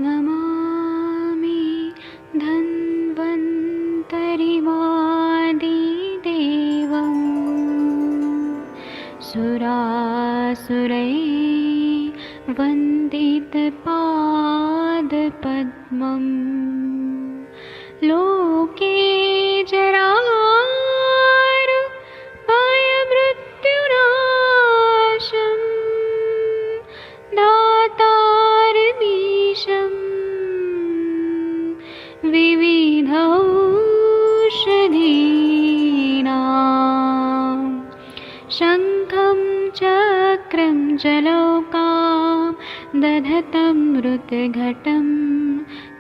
नमामि धन्वन्तरिमादिदेवम् सुरासुरैर्वन्दितपादपद्मम् लोके जरारुभयमृत्युनाशम् दातारमीशम् विविधौषधीनां शङ्खं चक्रं जलौकां दधतं मृतघटं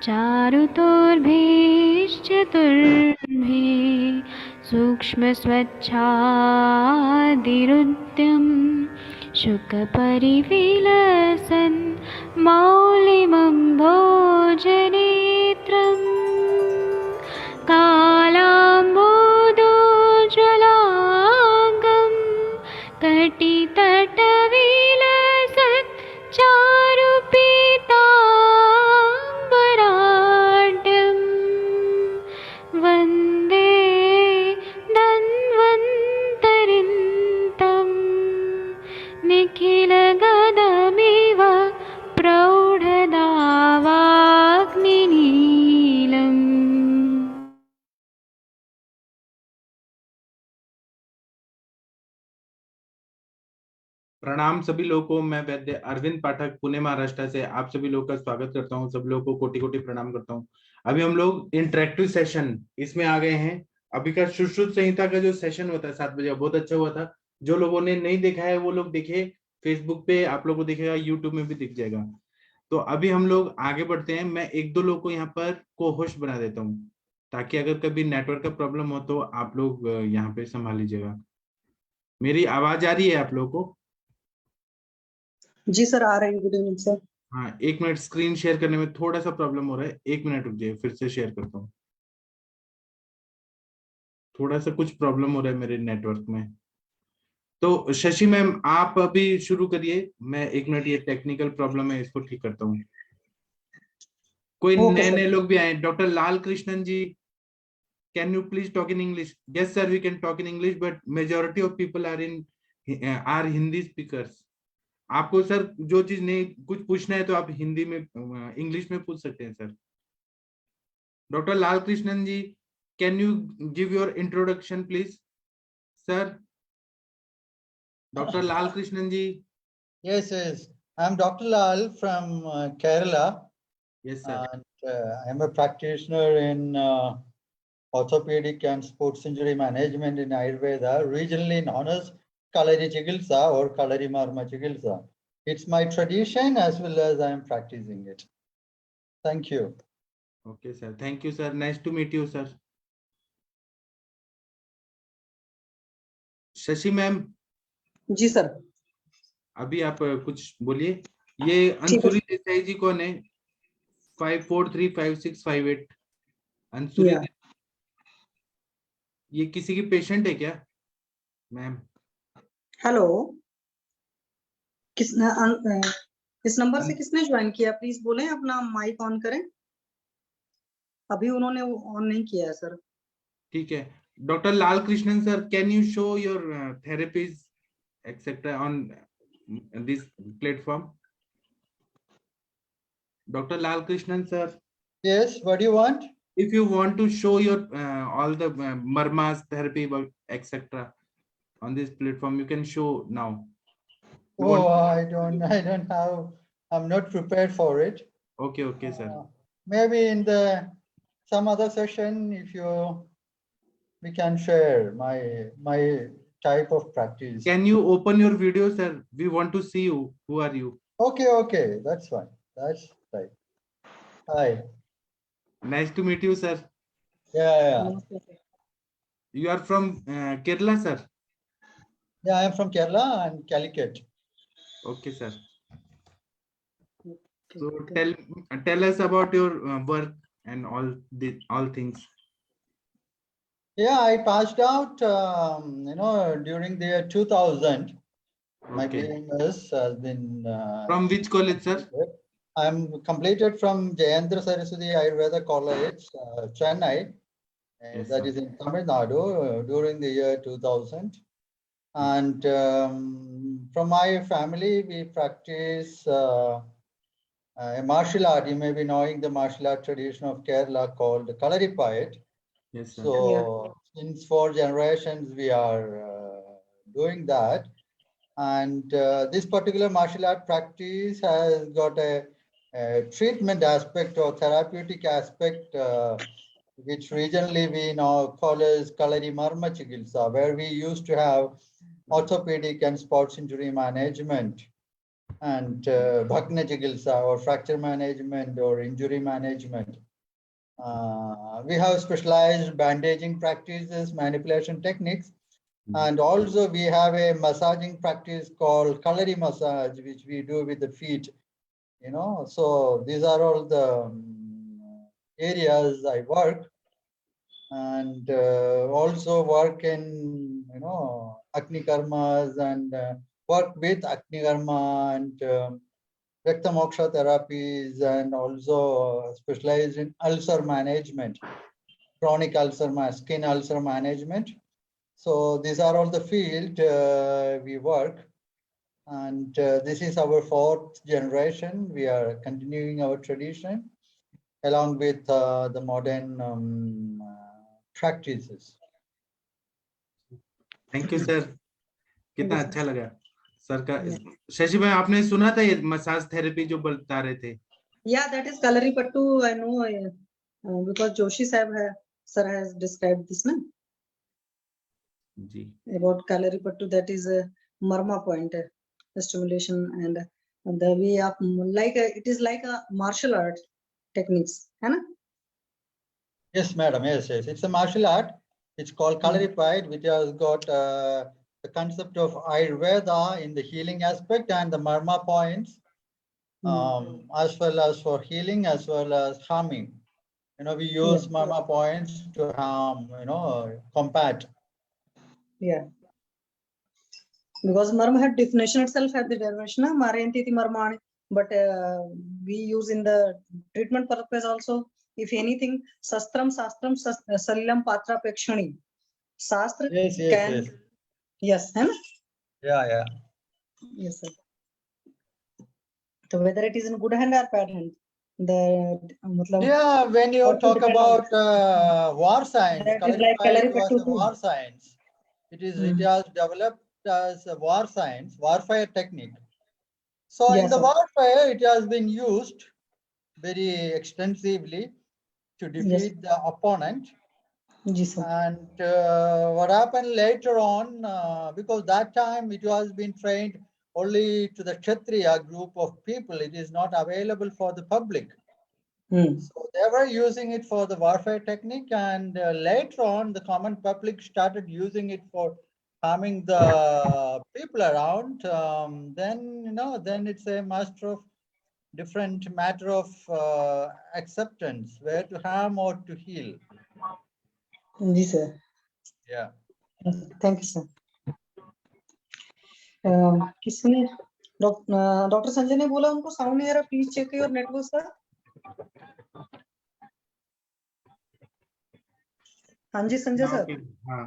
चारुतोर्भिश्चतुर्भिः सूक्ष्मस्वच्छादिरुद्यं शुकपरिविलसन् मौलिमं भोजनेत्रम् कालाम्बोदोज्ज्वलाङ्गं कटितटविलसत् चारुपीताम्बराढ्यं वन्दे धन्वन्तरिन्तं निखिलगदमिव प्रौढदावाग्निनीलम्। प्रणाम सभी लोगों को। मैं वैद्य अरविंद पाठक पुणे महाराष्ट्र से आप सभी लोगों का स्वागत करता हूं। सब लोगों को कोटि कोटि प्रणाम करता हूं। अभी हम लोग इंटरेक्टिव सेशन इसमें आ गए हैं। अभी का सुश्रुत संहिता का जो सेशन होता है 7 बजे, बहुत अच्छा हुआ था। जो लोगों ने नहीं देखा है वो लोग देखे, फेसबुक पे आप लोगों को दिखेगा, यूट्यूब में भी दिख जाएगा। तो अभी हम लोग आगे बढ़ते हैं। मैं एक दो लोग को यहाँ पर को होस्ट बना देता हूँ, ताकि अगर कभी नेटवर्क का प्रॉब्लम हो तो आप लोग यहाँ पे संभाल लीजिएगा। मेरी आवाज आ रही है आप लोगों को? जी सर, आ रही है। Good evening sir. हाँ, 1 मिनट, स्क्रीन शेयर करने में थोड़ा सा प्रॉब्लम हो रहा है। 1 मिनट रुक जाइए, फिर से शेयर करता हूँ। थोड़ा सा कुछ प्रॉब्लम हो रहा है मेरे नेटवर्क में। तो शशि मैम आप अभी शुरू करिए। मैं 1 मिनट, ये टेक्निकल प्रॉब्लम है, इसको ठीक करता हूँ। कोई नए नए लोग भी आए। Doctor Lal Krishnan ji, can you please talk in English? Yes sir, we can talk in English, but majority of people are Hindi speakers. आपको सर जो चीज नहीं कुछ पूछना है तो आप हिंदी में इंग्लिश में पूछ सकते हैं sir. Doctor Lal Krishnan ji, can you give your introduction please sir? Doctor Lal Krishnan ji. Yes, I'm Dr. Lal from Kerala. Yes sir. And I'm a practitioner in orthopedic and sports injury management in Ayurveda, regionally known as Kalari Chikitsa or Kalari Marma Chikitsa. It's my tradition as well as I'm practicing it. Thank you. Okay sir, thank you sir, nice to meet you sir. Shashi ma'am. जी sir. अभी आप कुछ बोलिए। ये अंसुरी देसाई जी कौन है? 543565 अंसुरी। ये किसी की पेशेंट है क्या मैम? हेलो, इस नंबर से किसने ज्वाइन किया? प्लीज बोलें, अपना माइक ऑन करें। अभी उन्होंने ऑन नहीं किया है सर। ठीक है। Doctor Lal Krishnan sir, can you show your therapies etcetera on this platform? Dr. Lal Krishnan sir. Yes, what do you want? If you want to show your all the marmas therapy etc. on this platform, you can show now. I don't have. I'm not prepared for it. Okay sir. Maybe in some other session, if we can share my type of practice. Can you open your video sir? We want to see you. Who are you? Okay, that's fine. That's right. Hi. Nice to meet you sir. Yeah. You are from Kerala sir? Yeah, I am from Kerala and Calicut. Okay sir. So tell us about your work and all things. Yeah, I passed out during the year 2000. My BMS has been from which college sir? I'm completed from Jayendra Saraswati Ayurveda College, Chennai. Yes, That sir. is in Tamil Nadu during the year 2000. And from my family, we practice a martial art. You may be knowing the martial art tradition of Kerala called Kalaripayat. Yes, sir. So since 4 generations, we are doing that. And this particular martial art practice has got a treatment aspect or therapeutic aspect, which regionally we now call as Kalari Marma Chikitsa, where we used to have orthopedic and sports injury management and Bhagna Chikitsa or fracture management or injury management. We have specialized bandaging practices, manipulation techniques, and also we have a massaging practice called Kalari massage, which we do with the feet. You know, so these are all the areas I work, and also work in, you know, Agni Karmas and work with Agni Karma and Rakta Moksha therapies, and also specialized in ulcer management, chronic ulcer, skin ulcer management. So these are all the field we work, and this is our 4th generation. We are continuing our tradition along with the modern practices. Thank you sir, कितना Yes, अच्छा लगा sir का। Yeah. Shashi भाई, आपने सुना था ये massage therapy जो बता रहे थे? Yeah, that is Kalaripattu. I know because Joshi sir has described this, na? Ji, About Kalaripattu. That is a marma point, stimulation, and the way of it is like a martial art techniques, है ना? Yes, madam. Yes, yes. It's a martial art. It's called Kalaripayat, which has got the concept of Ayurveda in the healing aspect and the marma points, as well as for healing as well as harming. You know, we use marma points to harm, you know, combat. Yeah. Because marma had definition itself had the derivation, Marayantiti marmani, but we use in the treatment purpose also. If anything, sastram salilam patra pekshani. Shastra Yes, yes, can, yes. yes, है ना? Yeah, yeah. Yes, sir. So whether it is in good hand or bad hand, the Yeah, when you also talk depend on- about war science, that is like Kalaripayat was Kalaripattu a too. war science. It has developed as a war science, warfare technique. So in Yes, the sir. warfare, it has been used very extensively to defeat the opponent. Yes, sir. And what happened later on, because that time it was been trained only to the Kshatriya group of people, it is not available for the public. So they were using it for the warfare technique, and later on the common public started using it for harming the people around. Then, you know, then it's a different matter of acceptance, where to harm or to heal. जी sir, Yeah. Thank you sir. किसने doctor Sanjay ने बोला उनको sound नहीं आ रहा, please check your network sir. हाँ जी संजय सर, हाँ,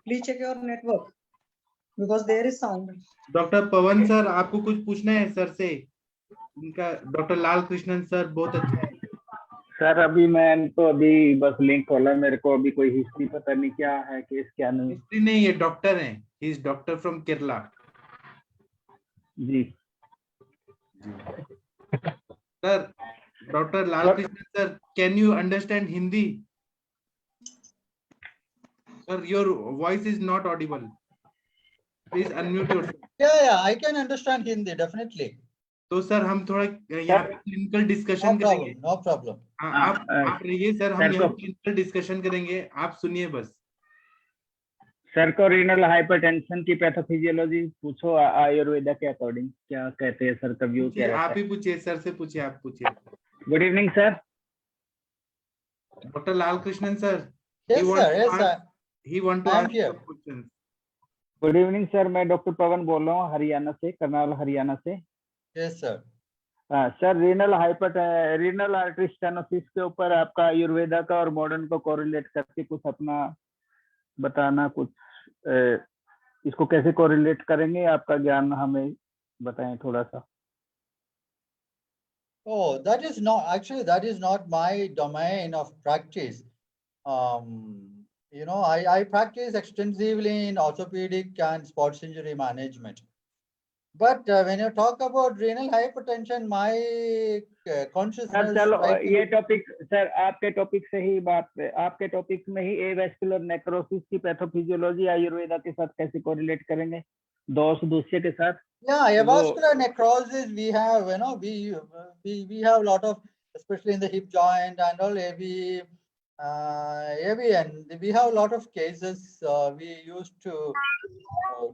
please check your network because there is sound. Doctor Pawan sir, आपको कुछ पूछना है सर से? इनका डॉक्टर लाल कृष्णन सर बहुत अच्छा है सर। अभी मैं तो अभी बस लिंक खोला, मेरे को अभी कोई हिस्ट्री पता नहीं क्या है, केस क्या नहीं। हिस्ट्री नहीं, ये डॉक्टर हैं, he is doctor from Kerala. जी sir, doctor Lal Krishnan sir, can you understand Hindi? Sir, your voice is not audible, please unmute yourself. Yeah, I can understand Hindi definitely. तो सर हम थोड़ा यहाँ पे क्लिनिकल डिस्कशन करेंगे। No problem. हाँ, आप रहिए सर, हम यहाँ क्लिनिकल डिस्कशन करेंगे, आप सुनिए बस। सर को रीनल हाइपरटेंशन की पैथोफिजियोलॉजी पूछो आयुर्वेदा के अकॉर्डिंग, क्या कहते हैं सर का व्यू क्या रहता है? आप ही पूछिए सर से, पूछिए, आप पूछिए। Good evening sir. Doctor Lal Krishnan sir, Yes sir, yes sir. he want to I am ask here. some questions. Good evening sir, मैं डॉक्टर पवन बोल रहा हूँ हरियाणा से, करनाल हरियाणा से। Yes sir. हाँ सर, रीनल आर्टरी स्टेनोसिस के ऊपर आपका आयुर्वेदा का और मॉडर्न को कोरिलेट करके कुछ अपना बताना, कुछ इसको कैसे कोरिलेट करेंगे, आपका ज्ञान हमें बताएं थोड़ा सा। Oh, that is not my domain of practice. I practice extensively in orthopedic and sports injury management. But when you talk about renal hypertension, my sir consciousness चलो right ये टॉपिक सर आपके टॉपिक से ही आपके topic में ही avascular necrosis की pathophysiology Ayurveda के साथ कैसे कोरिलेट करेंगे, दोष दूसरे के साथ? Yeah, avascular necrosis, we have, we have a lot of, especially in the hip joint and all, AVN, we have a lot of cases we used to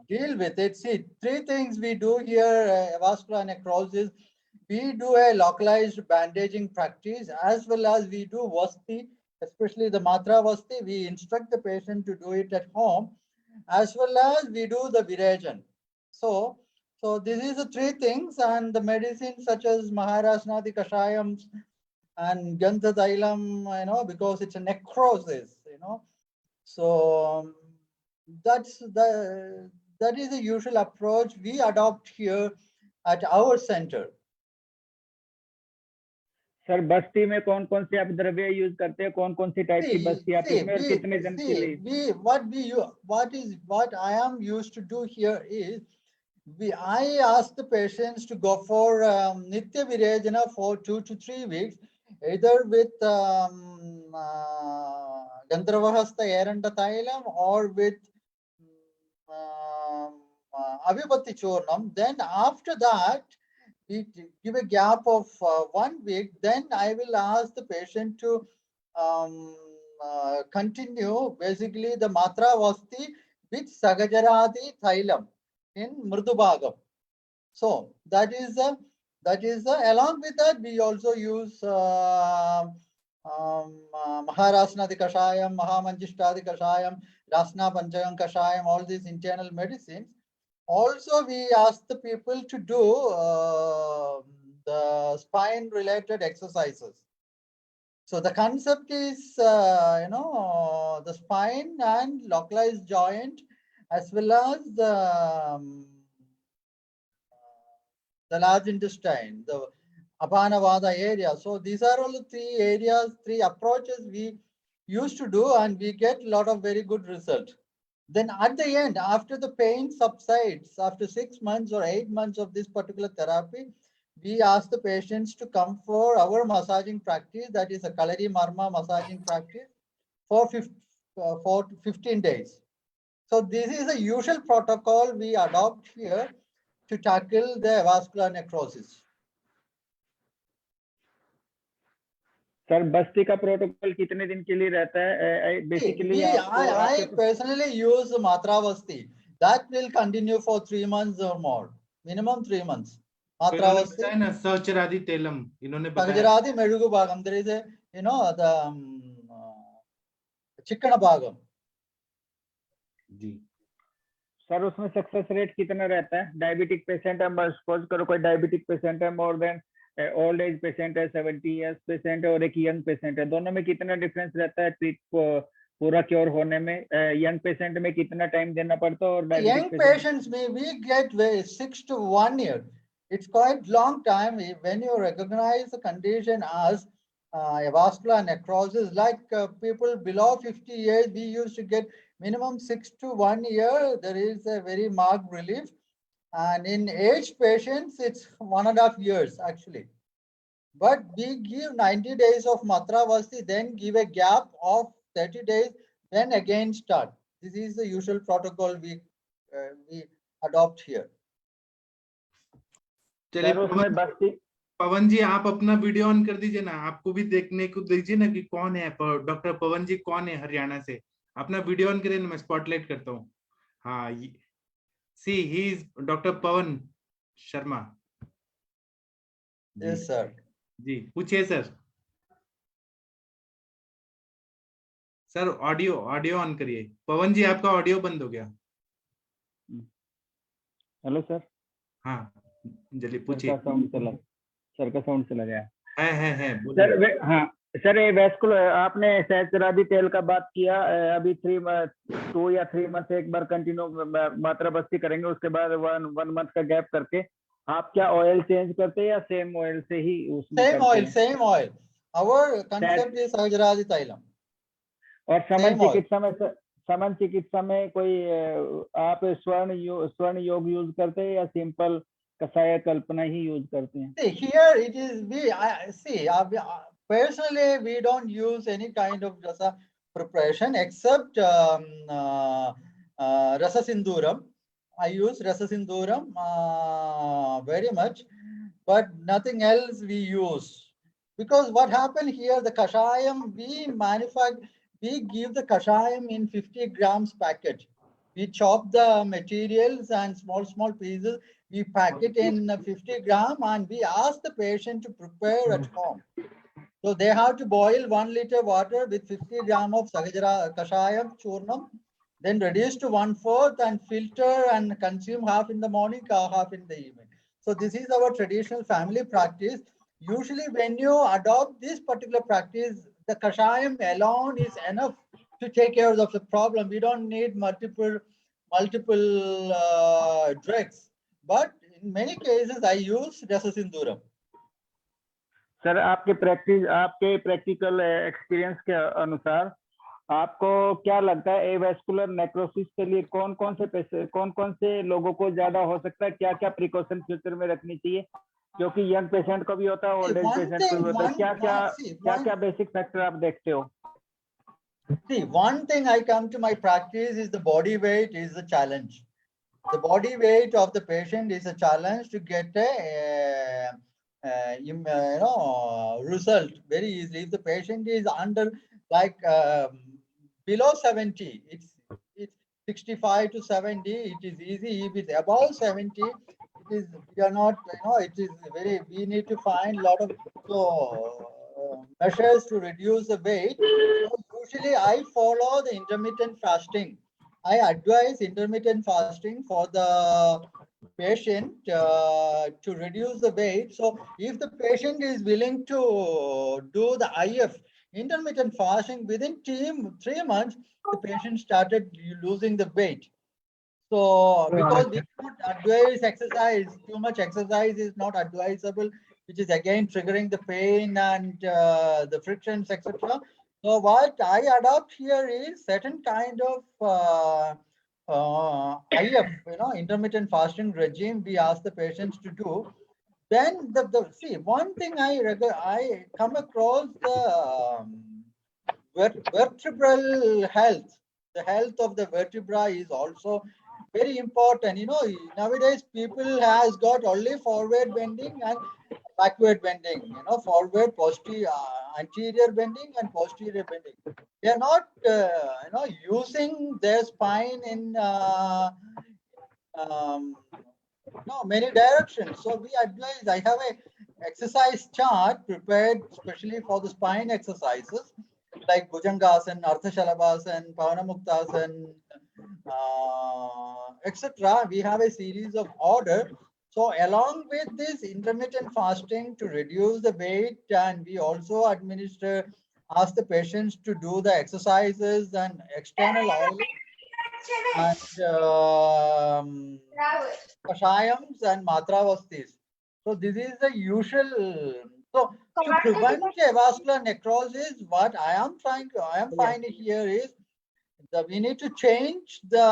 deal with it. See, three things we do here, avascular necrosis. We do a localized bandaging practice, as well as we do vasti, especially the matra vasti. We instruct the patient to do it at home, as well as we do the virajan. So this is the three things, and the medicines such as Maharasnadi Kashayams and Gantha Thailam, because it's a necrosis, So that is the usual approach we adopt here at our center. Sir बस्ती में कौन कौन से आप द्रव्य use करते हैं, कौन कौन सी टाइप की बस्ती आप इसमें और कितने दिन के लिए? What I am used to do here is I ask the patients to go for Nitya Virajana for 2 to 3 weeks, either with Gandharvahasta Eranda Thailam or with Avipatti Churnam. Then after that, we give a gap of 1 week. Then I will ask the patient to continue basically the Matra Vasti with Sagajaradi Thailam in Mridubhagam. So that is along with that we also use Maharasnadi Kashayam, Mahamanjishtadi Kashayam, Rasna Panchagam Kashayam, all these internal medicines. Also, we ask the people to do the spine related exercises. So the concept is, the spine and localized joint, as well as the large intestine, the Apanavada area. So these are all the 3 areas, 3 approaches we used to do, and we get a lot of very good result. Then at the end, after the pain subsides, after 6 months or 8 months of this particular therapy, we ask the patients to come for our massaging practice, that is a Kalari Marma massaging practice for 15 days. So this is a usual protocol we adopt here to tackle the vascular necrosis. Sir बस्ती का protocol कितने दिन के लिए रहता है basically? I personally use Matra Vasti. That will continue for 3 months or more, minimum 3 months. Matra Vasti. है ना सहचरादि तेलम इन्होंने बताया. Sahacharadi Medugu Bhagam. There is a the Chikkana Bhagam. जी सर उसमें सक्सेस रेट कितना रहता है? डायबिटिक पेशेंट है, सपोज करो कोई डायबिटिक पेशेंट है, more than old age patient है, 70 इयर्स पेशेंट है और एक यंग पेशेंट है, दोनों में कितना डिफरेंस रहता है ट्रीट पूरा क्योर होने में? यंग पेशेंट में कितना टाइम देना पड़ता है और young patients में we get 6 to 1 year. It's quite long time when you recognize the condition as a vascular necrosis. Like people below 50 years, we used to get minimum 6 to 1 year. There is a very marked relief. And in aged patients, it's 1.5 years actually. But we give 90 days of Matra Vasti, then give a gap of 30 days, then again start. This is the usual protocol we adopt here. चलिए पवन जी आप अपना video on कर दीजिए ना, आपको भी देखने को दीजिए ना कि कौन है डॉक्टर पवन जी, कौन है हरियाणा से. अपना वीडियो ऑन करें, मैं स्पॉटलाइट करता हूँ. हाँ, see he is doctor Pawan Sharma. Yes sir. जी पूछिए सर. सर ऑडियो ऑन करिए. पवन जी आपका ऑडियो बंद हो गया. Hello sir. हाँ जल्दी पूछिए. सर का साउंड चला गया। है सर हाँ सर, ये वेस्कुलर आपने सहस्त्रादि तेल का बात किया, अभी 2 या 3 मंथ एक बार कंटिन्यू मात्रा बस्ती करेंगे, उसके बाद 1 मंथ का गैप करके आप क्या ऑयल चेंज करते हैं या सेम ऑयल से ही उसमें Same करते oil, हैं? same oil. Our concept is Sahajradi Thailam. और समन Same oil. चिकित्सा में समन चिकित्सा में कोई आप स्वर्ण योग यूज करते हैं या सिंपल कषाय कल्पना ही यूज करते हैं? See, here it is, personally, we don't use any kind of rasa preparation except rasa sinduram. I use rasa sinduram very much, but nothing else we use. Because what happened here, the kashayam, we give the kashayam in 50 grams packet. We chop the materials and small pieces. We pack it in 50 gram and we ask the patient to prepare at home. So they have to boil 1 liter water with 50 gram of Sahajra Kashayam Churnam, then reduce to 1/4 and filter and consume half in the morning, half in the evening. So this is our traditional family practice. Usually when you adopt this particular practice, the Kashayam alone is enough to take care of the problem. We don't need multiple drugs. But in many cases, I use Rasasinduram. Sir आपके practical experience के अनुसार आपको क्या लगता है avascular necrosis के लिए कौन कौन से लोगों को ज्यादा हो सकता है, क्या क्या प्रिकॉशन फ्यूचर में रखनी चाहिए, क्योंकि यंग पेशेंट को भी होता है, ओल्ड एज पेशेंट को भी होता है, क्या बेसिक फैक्टर आप देखते हो? See, one thing I come to my practice is the body weight is a challenge. The body weight of the patient is a challenge to get a result very easily. If the patient is under below 70, it's 65 to 70, it is easy. If it's above 70, it is, we are not, it is very, we need to find a lot of measures to reduce the weight. So usually I follow the intermittent fasting. I advise intermittent fasting for the patient to reduce the weight. So if the patient is willing to do the IF, intermittent fasting, within 3 months, the patient started losing the weight. So because we cannot advise exercise, too much exercise is not advisable, which is again triggering the pain and the frictions, etc. So what I adopt here is certain kind of IF, intermittent fasting regime. We ask the patients to do. Then see, one thing I come across the vertebral health. The health of the vertebra is also very important. Nowadays people has got only forward bending and backward bending, forward, posterior, anterior bending and posterior bending. They are not, using their spine in many directions. So we advise, I have a exercise chart prepared especially for the spine exercises like Bhujangasan, Ardhashalabhasan, Pavanamuktasan, etc. We have a series of order. So along with this intermittent fasting to reduce the weight, and we also ask the patients to do the exercises and external oiling and kashayams and matravastis. So this is the usual. So to prevent avascular necrosis, what I am finding here is that we need to change the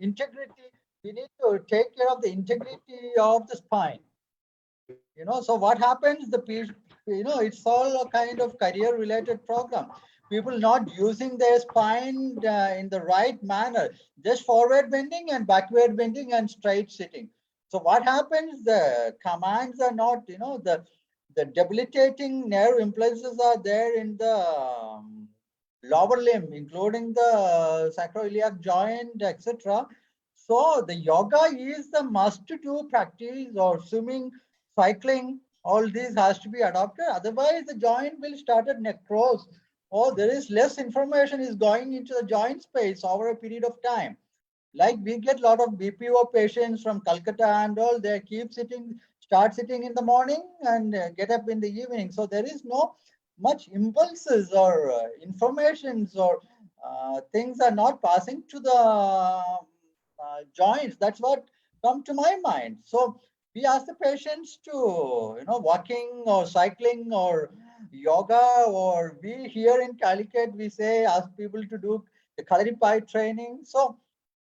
integrity. We need to take care of the integrity of the spine. So what happens? It's all a kind of career-related program. People not using their spine in the right manner, just forward bending and backward bending and straight sitting. So what happens? The commands are not, the debilitating nerve impulses are there in the lower limb, including the sacroiliac joint, etc. So the yoga is the must-do practice, or swimming, cycling, all these has to be adopted. Otherwise, the joint will start at necrose, or there is less information is going into the joint space over a period of time. Like we get a lot of BPO patients from Calcutta and all, they keep sitting start sitting in the morning and get up in the evening. So there is no much impulses or informations or things are not passing to the joints. That's what come to my mind. So we ask the patients to, walking or cycling or yoga, or we here in Calicut, we say, ask people to do the Kalaripai training. So,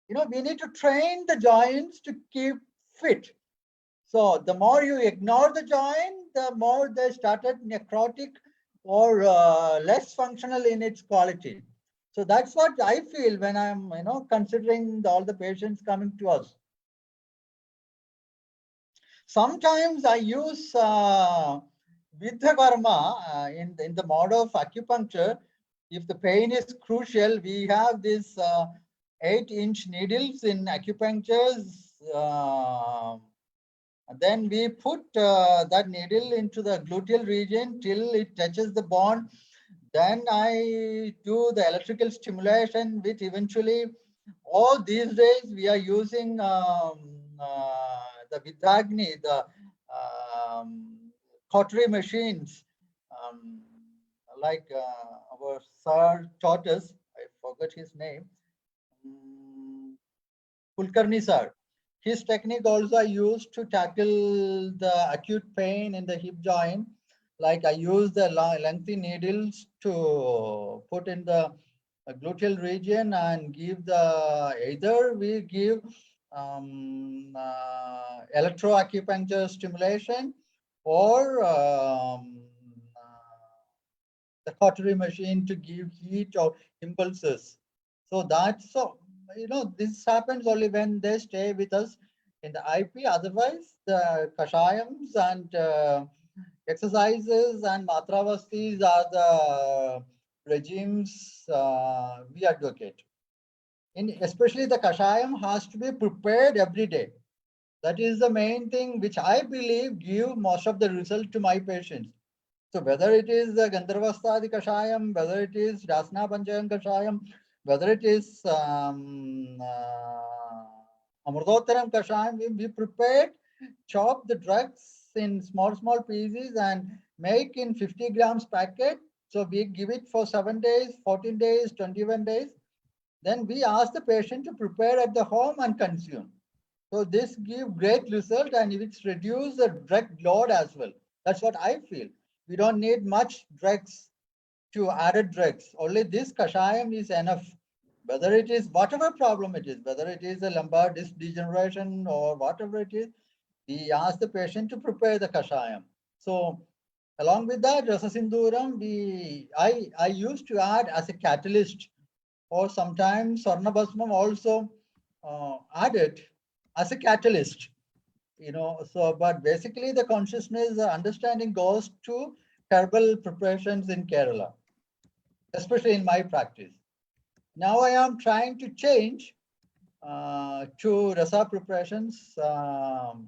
we need to train the joints to keep fit. So the more you ignore the joint, the more they started necrotic or less functional in its quality. So that's what I feel when I'm, considering all the patients coming to us. Sometimes I use Vidyakarma in the mode of acupuncture. If the pain is crucial, we have this 8-inch needles in acupunctures. Then we put that needle into the gluteal region till it touches the bone. Then I do the electrical stimulation, which eventually, all these days we are using the Vidagni, the cautery machines, like our sir taught us. I forgot his name. Kulkarni sir. His technique also I used to tackle the acute pain in the hip joint. Like I use the lengthy needles to put in the gluteal region and give either we give electroacupuncture stimulation or the cautery machine to give heat or impulses. So this happens only when they stay with us in the IP. Otherwise, the kashayams and exercises and matravastis are the regimes we advocate. Especially the kashayam has to be prepared every day. That is the main thing which I believe give most of the result to my patients. So whether it is the Gandharvastadi Kashayam, whether it is Rasna Panchayam Kashayam, whether it is Amrudottaram Kashayam, we prepared, chop the drugs in small pieces and make in 50 grams packet. So we give it for 7 days, 14 days, 21 days. Then we ask the patient to prepare at the home and consume. So this gives great result and it reduces the drug load as well. That's what I feel. We don't need much drugs to added drugs. Only this kashayam is enough. Whether it is whatever problem it is, whether it is a lumbar disc degeneration or whatever it is, we ask the patient to prepare the kashayam. So along with that, Rasasinduram, I used to add as a catalyst, or sometimes Sarnabhasmam also added as a catalyst. But basically the consciousness, the understanding goes to herbal preparations in Kerala, especially in my practice. Now I am trying to change to rasa preparations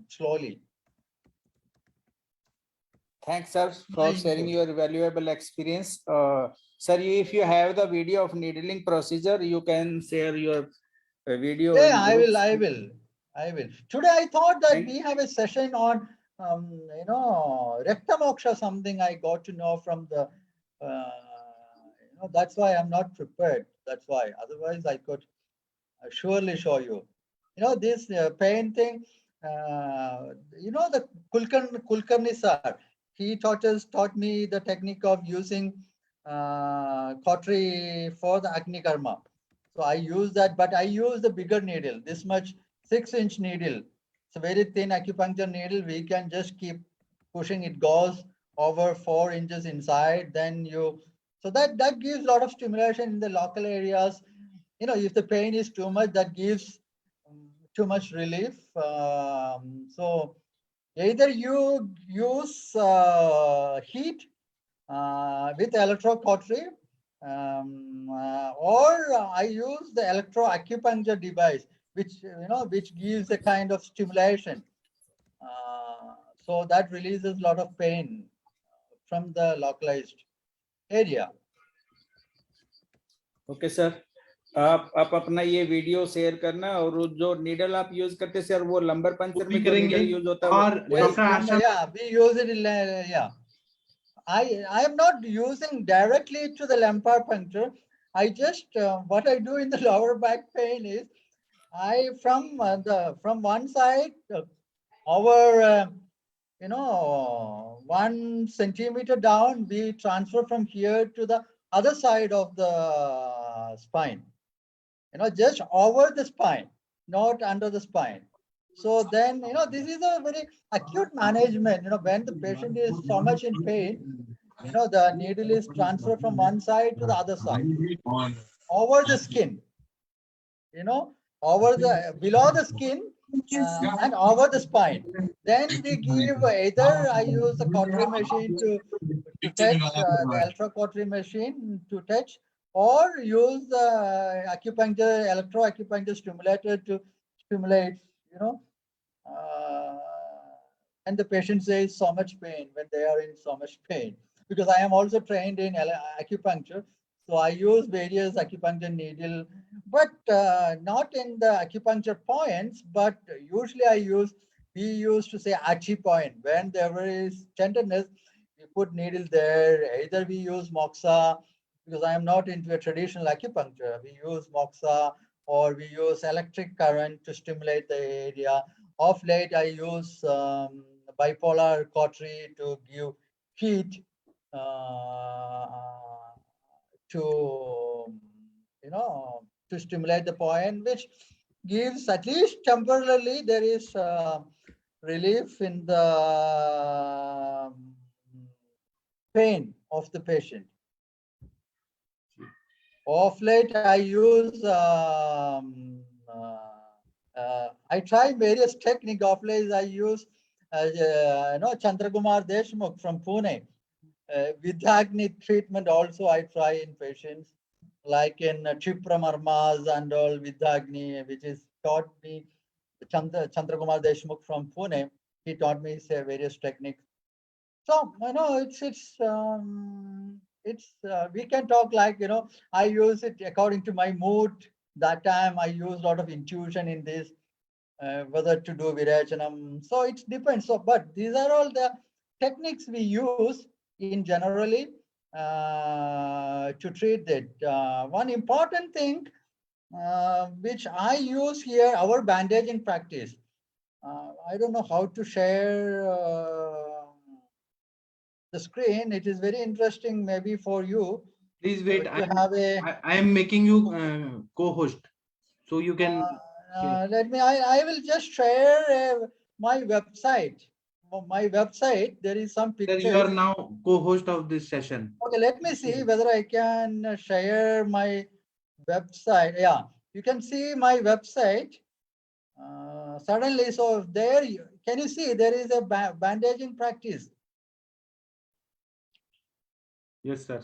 slowly. Thanks, sir, for sharing your valuable experience. Sir, if you have the video of needling procedure, you can share your video. Yeah, I will. Today I thought that we have a session on, Rekta Moksha, something I got to know from the, that's why I'm not prepared. That's why. Otherwise, I could surely show you. This pain thing, the Kulkarni sir, he taught me the technique of using cautery for the Agni Karma. So I use that, but I use the bigger needle, this much 6-inch needle. It's a very thin acupuncture needle. We can just keep pushing. It goes over 4 inches inside. Then so that gives a lot of stimulation in the local areas. If the pain is too much, that gives too much relief. So either you use heat with electrocautery, or I use the electroacupuncture device, which gives a kind of stimulation. So that releases a lot of pain from the localized area. Okay, sir. आप अपना ये video share करना, और वो जो needle आप use करते sir, वो लंबर पंचर में जो करेंगे। नीडल यूज होता है और doctor Asha, Yeah, we use it in, yeah. I am not using directly to the lumbar puncture. I just what I do in the lower back pain is I from one side over you know 1 centimeter down, we transfer from here to the other side of the spine. You know, just over the spine, not under the spine. So then, you know, this is a very acute management. You know, when the patient is so much in pain, you know, the needle is transferred from one side to the other side, over the skin, you know, over the, below the skin and over the spine. Then we give either I use a cautery machine to touch, the ultra cautery machine to touch, or use the acupuncture, electro acupuncture stimulator to stimulate, you know, and the patient says so much pain when they are in so much pain. Because I am also trained in acupuncture, so I use various acupuncture needle, but not in the acupuncture points, but usually we used to say achi point. When there is tenderness, we put needle there. Either we use moxa, because I am not into a traditional acupuncture. We use moxa, or we use electric current to stimulate the area. Of late, I use bipolar cautery to give heat to, you know, to stimulate the point, which gives, at least temporarily, there is relief in the pain of the patient. Of late, I use, I try various techniques. Of late, I use, you know, Chandrakumar Deshmukh from Pune. Vidhagni treatment also I try in patients, like in Chipra Marmas and all Vidhagni, which is taught me, Chandrakumar Deshmukh from Pune. He taught me various techniques. So, you know, we can talk like, you know, I use it according to my mood. That time I use a lot of intuition in this, whether to do virachanam. So it depends. So, but these are all the techniques we use in generally to treat it. One important thing which I use here, our bandaging practice. I don't know how to share the screen. It is very interesting maybe for you. please wait. You have a, I am making you co-host, so you can. let me, I will just share my website. My website, there is some Sir, pictures. you are now co-host of this session. Okay, let me see whether I can share my website. Yeah, you can see my website. Suddenly, so there, can you see there is a bandaging practice? Yes, sir.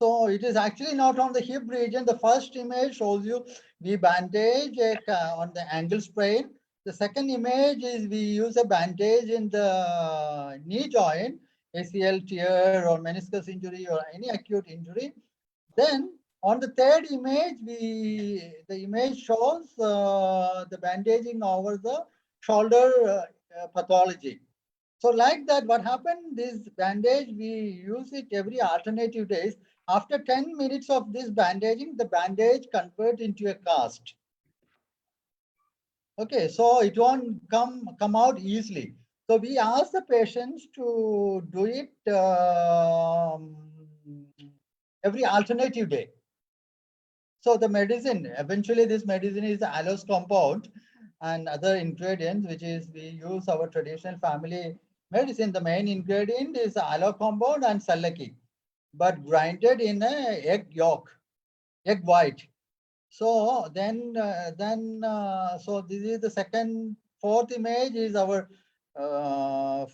So it is actually not on the hip region. The first image shows you we bandage on the ankle sprain. The second image is we use a bandage in the knee joint, ACL tear or meniscus injury or any acute injury. Then on the third image, the image shows the bandaging over the shoulder pathology. So like that, what happened, this bandage, we use it every alternative days. After 10 minutes of this bandaging, the bandage converts into a cast. Okay, so it won't come out easily. So we ask the patients to do it every alternative day. So the medicine, eventually this medicine is the allose compound and other ingredients, which is we use our traditional family medicine. The main ingredient is aloe compound and salaki, but grinded in a egg yolk, egg white. So then, so this is the fourth image is our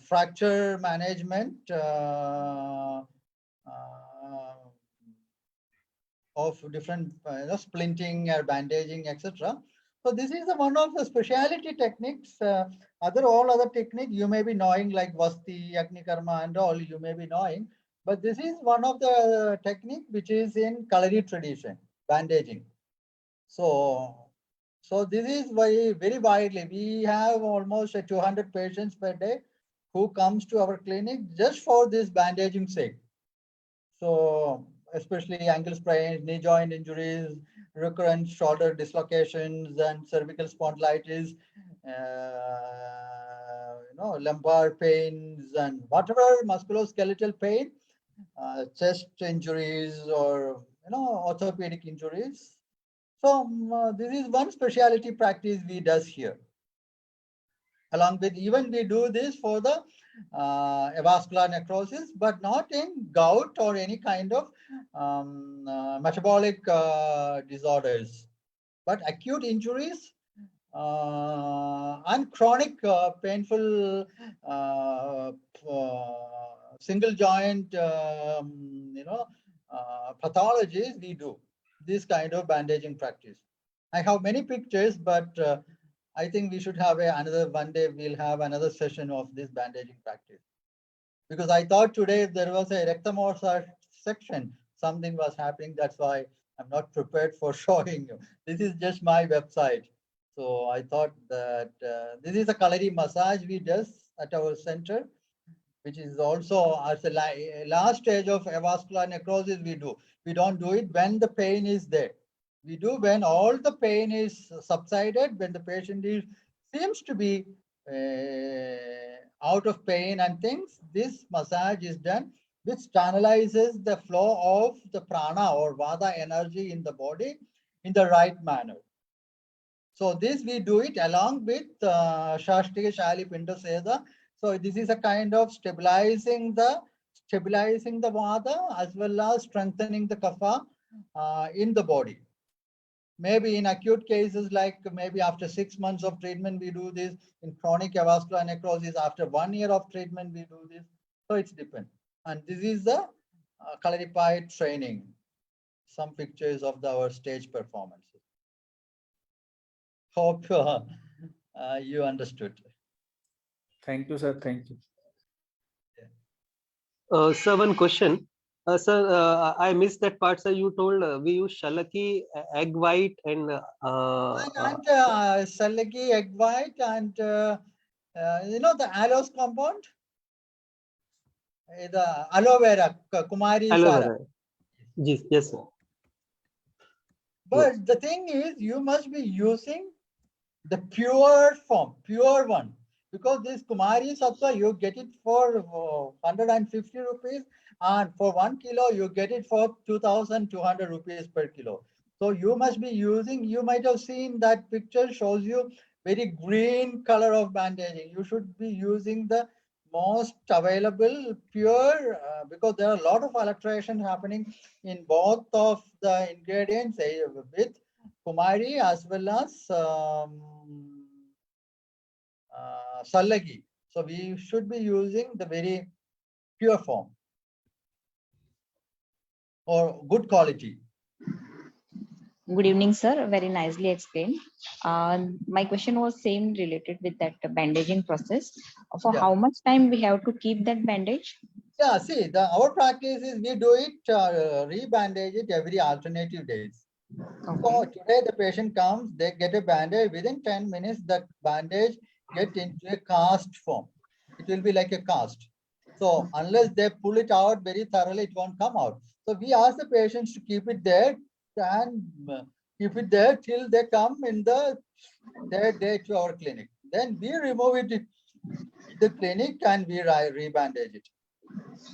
fracture management of different splinting or bandaging, etc. So this is one of the specialty techniques. All other techniques you may be knowing, like Vasti, Agni Karma and all, you may be knowing. But this is one of the technique which is in Kalari tradition. bandaging. So this is very widely. We have almost 200 patients per day who comes to our clinic just for this bandaging sake. So especially ankle sprains, knee joint injuries, recurrent shoulder dislocations, and cervical spondylitis, lumbar pains, and whatever musculoskeletal pain, chest injuries, or orthopedic injuries. So this is one specialty practice we does here. Along with, even we do this for the avascular necrosis, but not in gout or any kind of metabolic disorders, but acute injuries and chronic painful single joint pathologies. We do this kind of bandaging practice. I have many pictures, but I think we should have another one day. We'll have another session of this bandaging practice, because I thought today there was a Rektamorsa section, something was happening. That's why I'm not prepared for showing you. This is just my website. So I thought that this is a Kalari massage we do at our center, which is also as a last stage of avascular necrosis we do. We don't do it when the pain is there. We do when all the pain is subsided, when the patient seems to be out of pain and things. This massage is done, which channelizes the flow of the prana or vata energy in the body in the right manner. So this we do it along with Shashtriya Shali Pindaseda. So this is a kind of stabilizing the vata as well as strengthening the kapha in the body. Maybe in acute cases, like maybe after 6 months of treatment, we do this. In chronic avascular necrosis, after 1 year of treatment, we do this. So it's different. And this is the clarified training. Some pictures of our stage performances. Hope you understood. Thank you, sir. Thank you. Sir, one question. Sir, I missed that part, sir. You told we use shalaki, egg white, and Shalaki, egg white, and the aloes compound, the aloe vera, Kumari aloe Sara. vera. Yes, sir. But the thing is, you must be using the pure form, pure one, because this Kumari Sattva, you get it for 150 rupees, and for 1 kilo, you get it for 2,200 rupees per kilo. So you must be using, you might have seen that picture shows you very green color of bandaging. You should be using the most available pure, because there are a lot of alteration happening in both of the ingredients with Kumari as well as Sallagi. So we should be using the very pure form or good quality. Good evening, sir. Very nicely explained. My question was same related with that bandaging process. For how much time we have to keep that bandage? Yeah, see, our practice is we do it, re-bandage it every alternative days. Okay. So today the patient comes, they get a bandage. Within 10 minutes, that bandage get into a cast form. It will be like a cast. So unless they pull it out very thoroughly, it won't come out. So we ask the patients to keep it there and keep it there till they come in the third day to our clinic. Then we remove it in the clinic and we re-bandage it.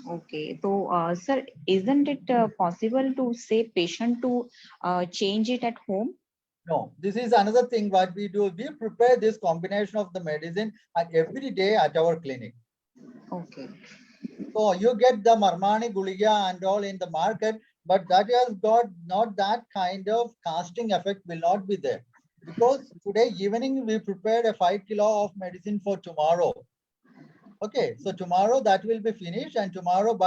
Okay. So, sir, isn't it possible to say patient to change it at home? No, this is another thing what we do. We prepare this combination of the medicine every day at our clinic. Okay. So you get the Marmani Guliga and all in the market, but that has got not that kind of casting effect will not be there. Because today evening we prepared a 5 kilo of medicine for tomorrow. Okay, so tomorrow that will be finished, and tomorrow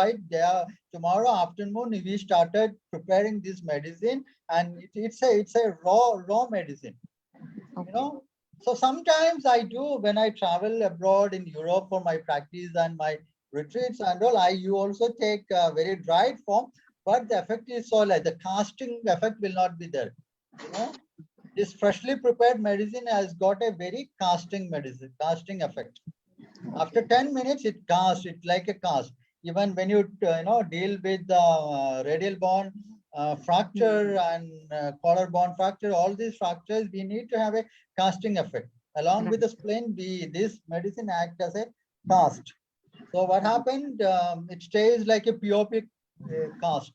tomorrow afternoon we started preparing this medicine, and it's a raw medicine. Okay. So sometimes I do when I travel abroad in Europe for my practice and my retreats and all. You also take a very dried form, but the effect is so light. The casting effect will not be there. You know, this freshly prepared medicine has got a very casting effect. After 10 minutes, it casts. It's like a cast. Even when you deal with the radial bone fracture and collar bone fracture, all these fractures, we need to have a casting effect. Along with the spleen, this medicine acts as a cast. So what happened? It stays like a POP cast.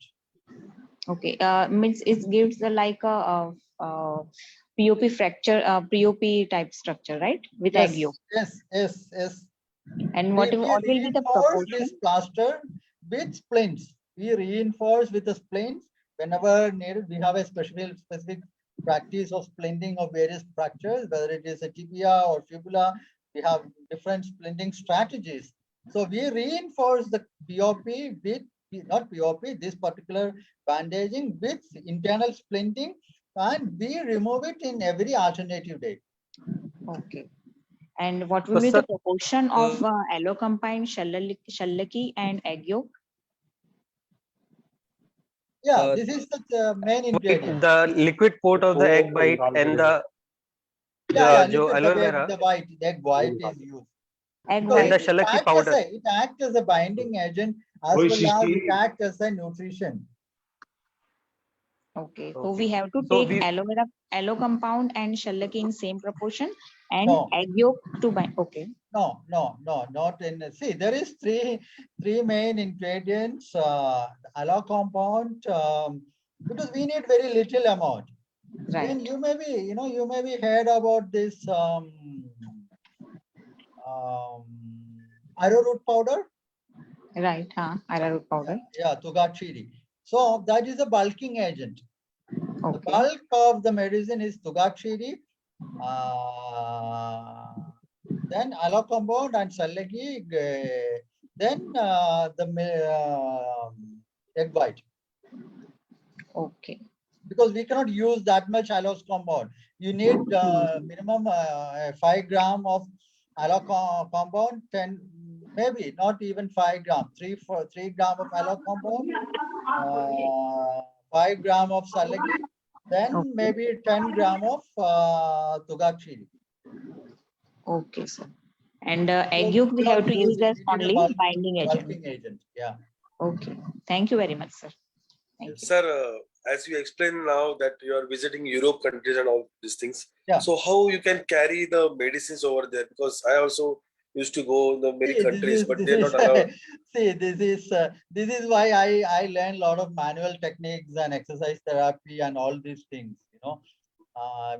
Okay, means it gives like a POP fracture, POP type structure, right? With egg yolk. Yes. And what will be the proportion? This plaster with splints. We reinforce with the splints whenever needed. We have a specific practice of splinting of various fractures, whether it is a tibia or fibula. We have different splinting strategies. So we reinforce the POP with, not POP, this particular bandaging with internal splinting, and we remove it in every alternative day. Okay. And what will be the proportion of allo combined shallaki and egg yolk? Yeah, this is the main ingredient. The liquid coat of the egg white and the the white, the egg white is used. Egg So white. the shallaki powder. It acts as a binding agent as well as it acts as a nutrition. Okay, so we have to take aloe compound and shallaki in same proportion and egg yolk to bind. Okay. No, not in. See, there is three main ingredients. Aloe compound, because we need very little amount. Right. Then you may be heard about this arrowroot powder. Right, arrowroot powder. Yeah, Tugachiri. So that is a bulking agent. Okay. The bulk of the medicine is Tugachiri, then aloe compound and shallaki, then the egg white. Okay. Because we cannot use that much aloe compound. You need minimum 5 gram of aloe compound, 10, maybe not even 5 gram, 3 gram of aloe compound, 5 gram of shallaki, then maybe 10 gram of Tugachiri. Okay, sir. And egg yolk we have to use as only binding agent. Bulking agent, yeah. Okay. Thank you very much, sir. Thank you. Sir, as you explained now that you are visiting Europe countries and all these things. Yeah. So how you can carry the medicines over there? Because I also used to go in the many countries, but they're not allowed. See, this is why I learned a lot of manual techniques and exercise therapy and all these things.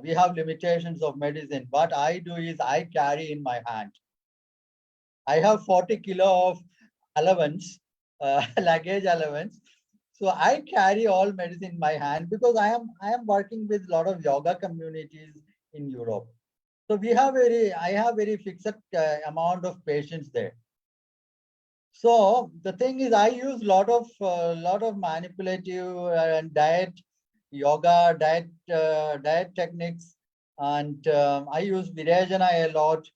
We have limitations of medicine. What I do is I carry in my hand. I have 40 kilo of allowance, luggage allowance. So I carry all medicine in my hand because I am working with a lot of yoga communities in Europe. So I have very fixed amount of patients there. So the thing is, I use lot of manipulative and yoga diet techniques, and I use Virajana a lot.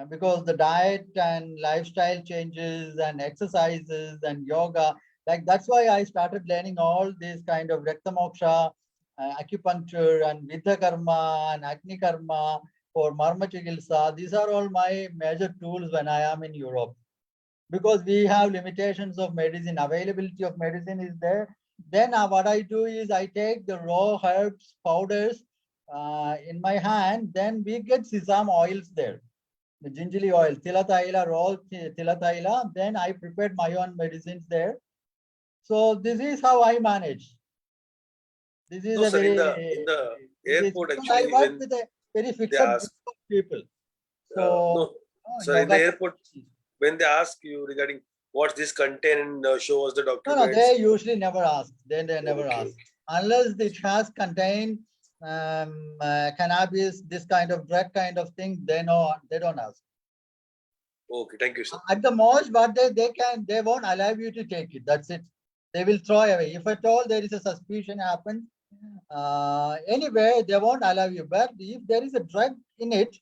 Because the diet and lifestyle changes and exercises and yoga, like that's why I started learning all these kind of Rakta Moksha, acupuncture and Vidya Karma and Agni Karma for Marma Chikitsa. These are all my major tools when I am in Europe. Because we have limitations of medicine, availability of medicine is there. Then what I do is I take the raw herbs, powders in my hand, then we get sesame oils there. The gingerly oil, tilataila, raw tilataila. Then I prepared my own medicines there. So this is how I manage. This is in the airport actually. I work with a very fixed group of people. So in the airport, when they ask you regarding what this contain and show us the documents. No, they usually never ask. They never ask unless it has contained cannabis, this kind of drug kind of thing. They don't ask. Okay, thank you, sir. At the most, but they won't allow you to take it. That's it. They will throw away. If at all there is a suspicion happens, anyway, they won't allow you. But if there is a drug in it,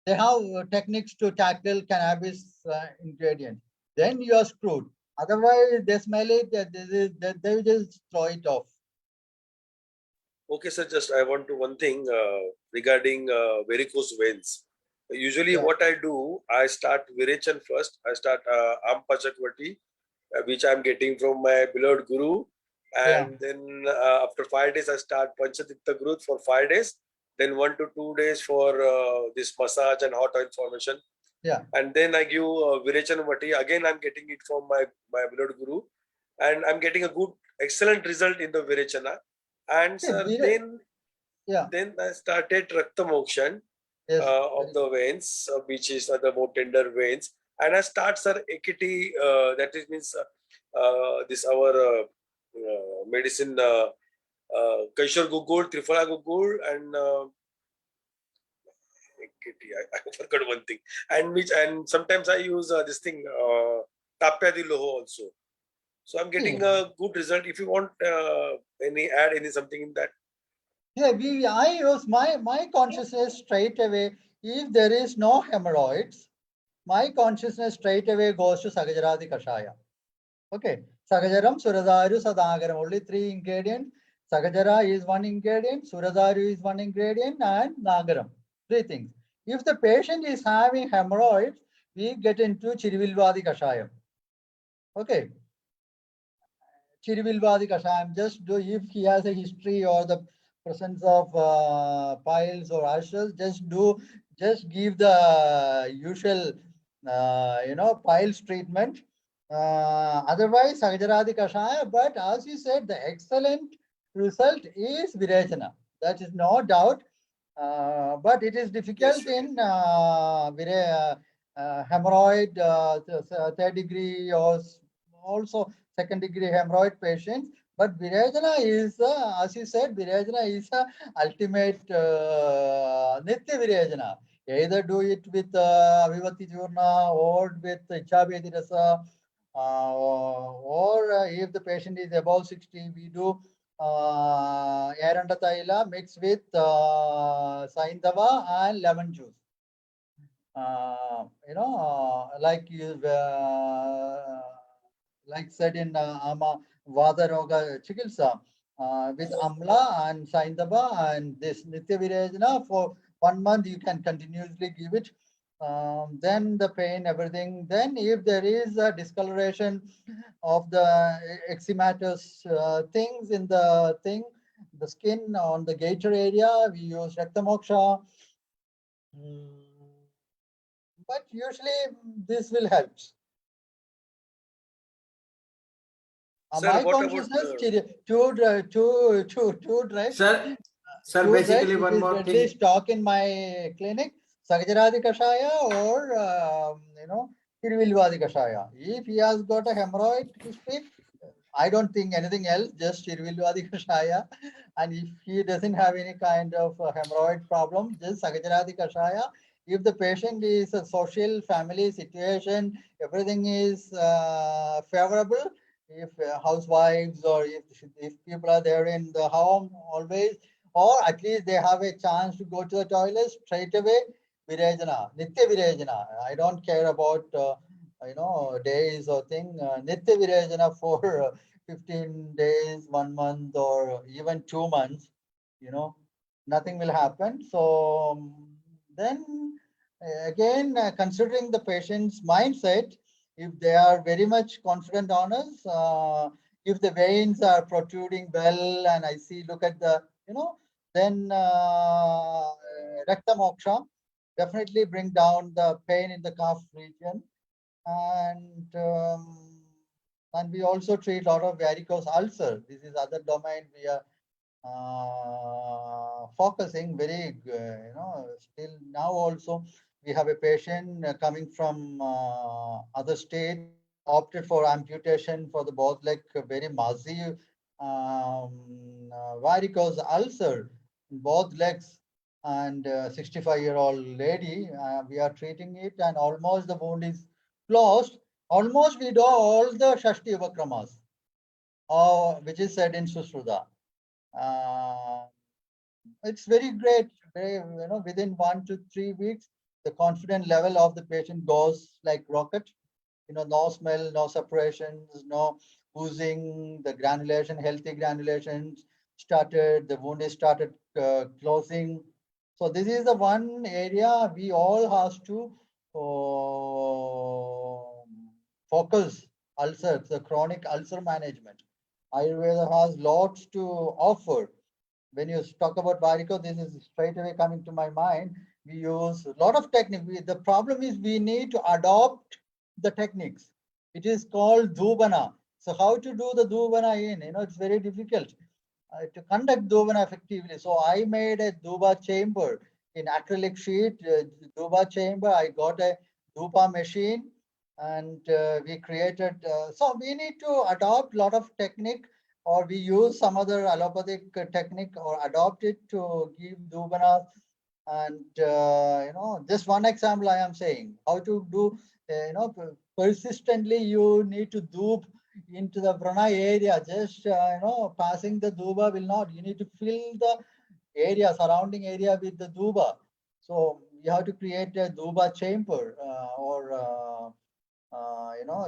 they have techniques to tackle cannabis ingredient. Then you are screwed. Otherwise, they smell it, they will just throw it off. Okay, sir. Just I want to one thing regarding varicose veins. Usually, Yeah. what I do, I start Virechan first. I start Ampachakvati, which I'm getting from my beloved Guru, and then after 5 days, I start Panchatitta Guru for 5 days. Then 1 to 2 days for this massage and hot oil formation. Yeah. And then I give Virechan Vati. Again, I'm getting it from my beloved Guru, and I'm getting a good, excellent result in the Virechana. And See, sir, yeah. then I started Rakta Mokshan Yes. of the veins, which is the more tender veins. And I start, sir, Ekiti, that is means this our medicine, Kaishar Gugul, Trifala Gugul, and Ekiti, I forgot one thing. And sometimes I use this thing, Tapya di Loho also. So I'm getting a good result. If you want any something in that. Yeah, I use my consciousness straight away. If there is no hemorrhoids, my consciousness straight away goes to Sagajaradi Kashaya. Okay. Sagajaram, Suradaru, Sadagaram. Only 3 ingredients. Sagajara is 1 ingredient, Suradaru is 1 ingredient, and Nagaram. 3 things. If the patient is having hemorrhoids, we get into Chirivilvadi Kashayam. Okay. Chirivilvadi Kashayam, just do, if he has a history or the presence of piles or ulcers, just give the usual, piles treatment. Otherwise, Sagajaradi Kashaya, but as you said, the excellent result is Virechana. That is no doubt. But it is difficult in hemorrhoid, 3rd degree, or also 2nd degree hemorrhoid patients. But Virejana is, as you said, Virejana is ultimate Nitya Virejana. Either do it with Avivati Churna or with Ichabedi Rasa, or if the patient is above 60, we do Aranda Taila mixed with Saindava and lemon juice. Like said in Ama Vadaroga Chikilsa, with Amla and Saindava and this Nitya Virejana for 1 month, you can continuously give it. Then the pain, everything. Then if there is a discoloration of the eczematous things in the skin on the gaiter area, we use Raktamoksha. But usually this will help. Sir, My what consciousness, about two drugs. Sir, basically one more readily thing. stock in my clinic, Sagajaradi Kashaya or, Tiruvilvadi Kashaya. If he has got a hemorrhoid history, I don't think anything else, just Tiruvilvadi Kashaya. And if he doesn't have any kind of hemorrhoid problem, just Sagajaradi Kashaya. If the patient is a social family situation, everything is favorable. If housewives or if people are there in the home always, or at least they have a chance to go to the toilet straight away, Virejana, Nitya Virejana. I don't care about days or thing. Nitya Virejana for 15 days, 1 month, or even 2 months. Nothing will happen. So then again, considering the patient's mindset, if they are very much confident on us, if the veins are protruding well, and I see, look at the, then Rakta Moksha definitely bring down the pain in the calf region. And we also treat a lot of varicose ulcer. This is other domain we are focusing very, still now also we have a patient coming from other state, opted for amputation for the both leg, very massive varicose ulcer in both legs, and 65-year-old lady. We are treating it, and almost the wound is closed. Almost we do all the Shashti Upakramas, which is said in Susruta. It's very great. Within 1 to 3 weeks, the confidence level of the patient goes like rocket. no smell, no separations, no oozing, the granulation, healthy granulations started, the wound is started closing. So this is the one area we all have to focus ulcers, the chronic ulcer management. Ayurveda has lots to offer. When you talk about varicose, this is straight away coming to my mind. We use a lot of technique. The problem is we need to adopt the techniques. It is called dhubana. So how to do the dhubana in, it's very difficult to conduct dhubana effectively. So I made a dhuba chamber in acrylic sheet, dhuba chamber. I got a dhuba machine and we created, so we need to adopt a lot of technique, or we use some other allopathic technique or adopt it to give dhubana. And just one example I am saying how to do, persistently you need to dhub into the prana area. Just passing the dhuba will not. You need to fill the area, surrounding area with the dhuba. So you have to create a dhuba chamber or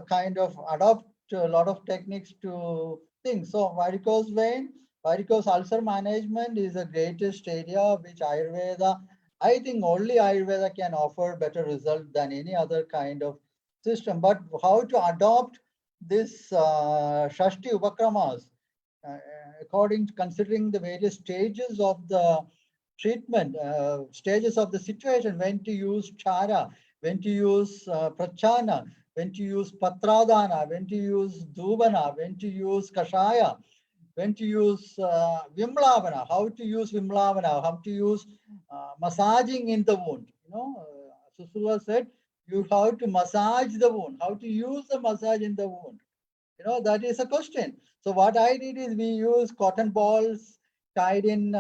kind of adopt a lot of techniques to things. So varicose vein, varicose ulcer management is the greatest area which Ayurveda, I think only Ayurveda can offer better result than any other kind of system. But how to adopt this Shashti Upakramas, according to considering the various stages of the treatment, stages of the situation, when to use chara, when to use prachana, when to use patradana, when to use dhubana, when to use kashaya, when to use vimlavana, how to use vimlavana, how to use massaging in the wound. Susula said, you have to massage the wound, how to use the massage in the wound. That is a question. So what I did is we use cotton balls tied in,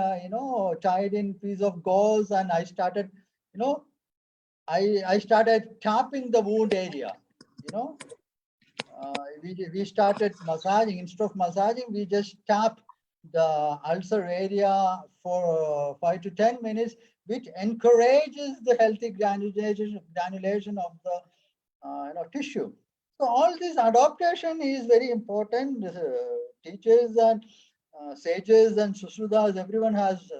tied in piece of gauze, and I started, I started tapping the wound area. We started massaging. Instead of massaging, we just tap the ulcer area for 5 to 10 minutes, which encourages the healthy granulation of the tissue. So all this adaptation is very important. Teachers and sages and susudhas, everyone has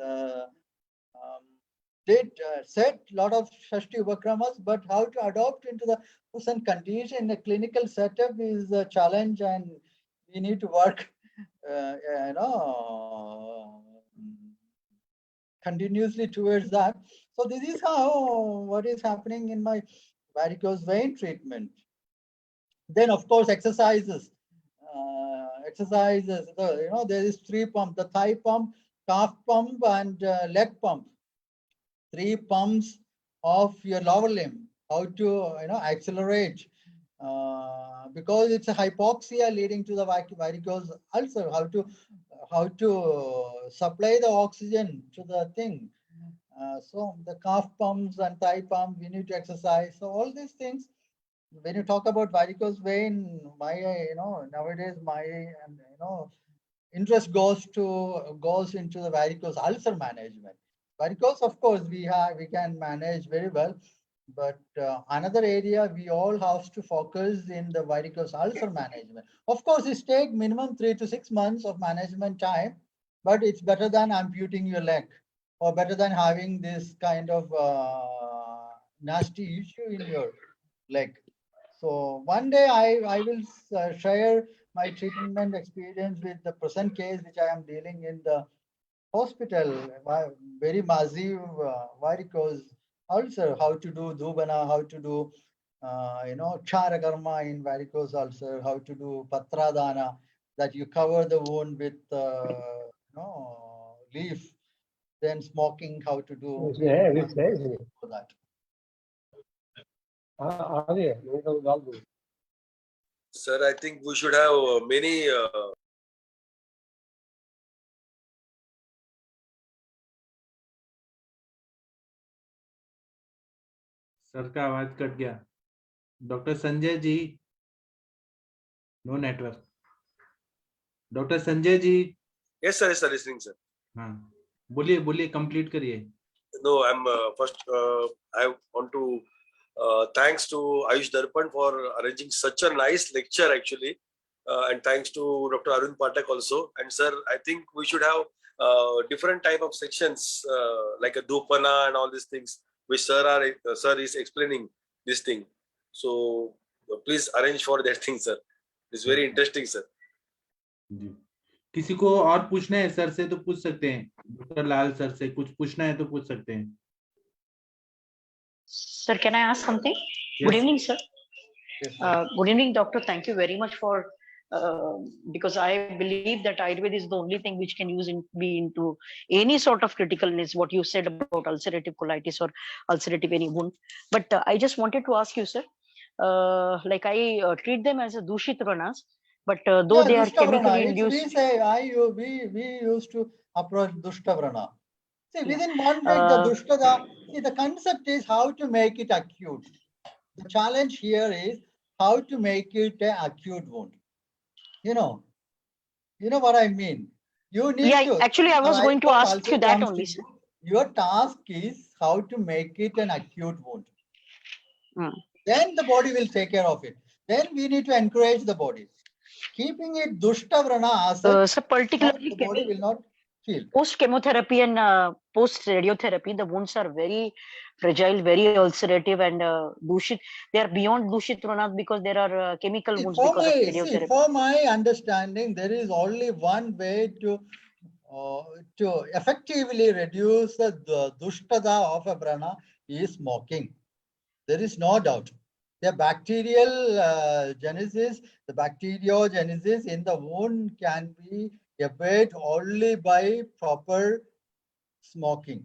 set a lot of Shashti Upakramas, but how to adopt into the present condition in a clinical setup is a challenge, and we need to work, continuously towards that. So this is what is happening in my varicose vein treatment. Then of course exercises. There is 3 pumps: the thigh pump, calf pump, and leg pump. 3 pumps of your lower limb. How to accelerate, because it's a hypoxia leading to the varicose ulcer. How to supply the oxygen to the thing. So the calf pumps and thigh pump, we need to exercise. So all these things. When you talk about varicose vein, nowadays my interest goes into the varicose ulcer management. Varicose, of course, we can manage very well, but another area we all have to focus in the varicose ulcer management. Of course, it takes minimum 3 to 6 months of management time, but it's better than amputing your leg, or better than having this kind of nasty issue in your leg. So one day I will share my treatment experience with the present case which I am dealing in the hospital, very massive varicose ulcer. How to do dhubana, how to do charakarma in varicose ulcer, how to do patradana, that you cover the wound with leaf, then smoking, how to do for that. Sir, I think we should have many. Sir का आवाज cut गया. Doctor Sanjay ji, no network. Doctor Sanjay ji. Yes, sir. Yes, sir. Listening, sir. हाँ, बोलिए complete करिए. No, I'm first. I want to Thanks to Ayush Darpan for arranging such a nice lecture actually. And thanks to Dr. Arun Patak also. And sir, I think we should have different type of sections like a Dupana and all these things, which sir is explaining this thing. So please arrange for that thing, sir. It's very interesting, sir. जी किसी को और पूछना है sir से तो पूछ सकते हैं, डॉक्टर लाल सर से कुछ पूछना है तो पूछ सकते हैं. Sir, can I ask something? Yes. Good evening, sir. Yes, sir. Good evening, doctor. Thank you very much for because I believe that Ayurveda is the only thing which can be into any sort of critical illness. What you said about ulcerative colitis or ulcerative any wound, but I just wanted to ask you, sir. Like I treat them as a dushit ranas, but though they are chemically induced. We say we used to approach Dushtavrana. See, within 1 week, the Dushtada, see, the concept is how to make it acute. The challenge here is how to make it an acute wound. You know what I mean? You need to. Actually, I was going to ask you that only, sir. Your task is how to make it an acute wound. Then the body will take care of it. Then we need to encourage the body. Keeping it Dushtavrana as so particularly the body will not heal. Post chemotherapy and post radiotherapy, the wounds are very fragile, very ulcerative, and dushit. They are beyond dushit rana because there are chemical wounds because of radiotherapy. For my understanding, there is only one way to effectively reduce the dushtada of a brana is smoking. There is no doubt. The bacterial genesis, the bacteriogenesis in the wound can be abated only by proper smoking.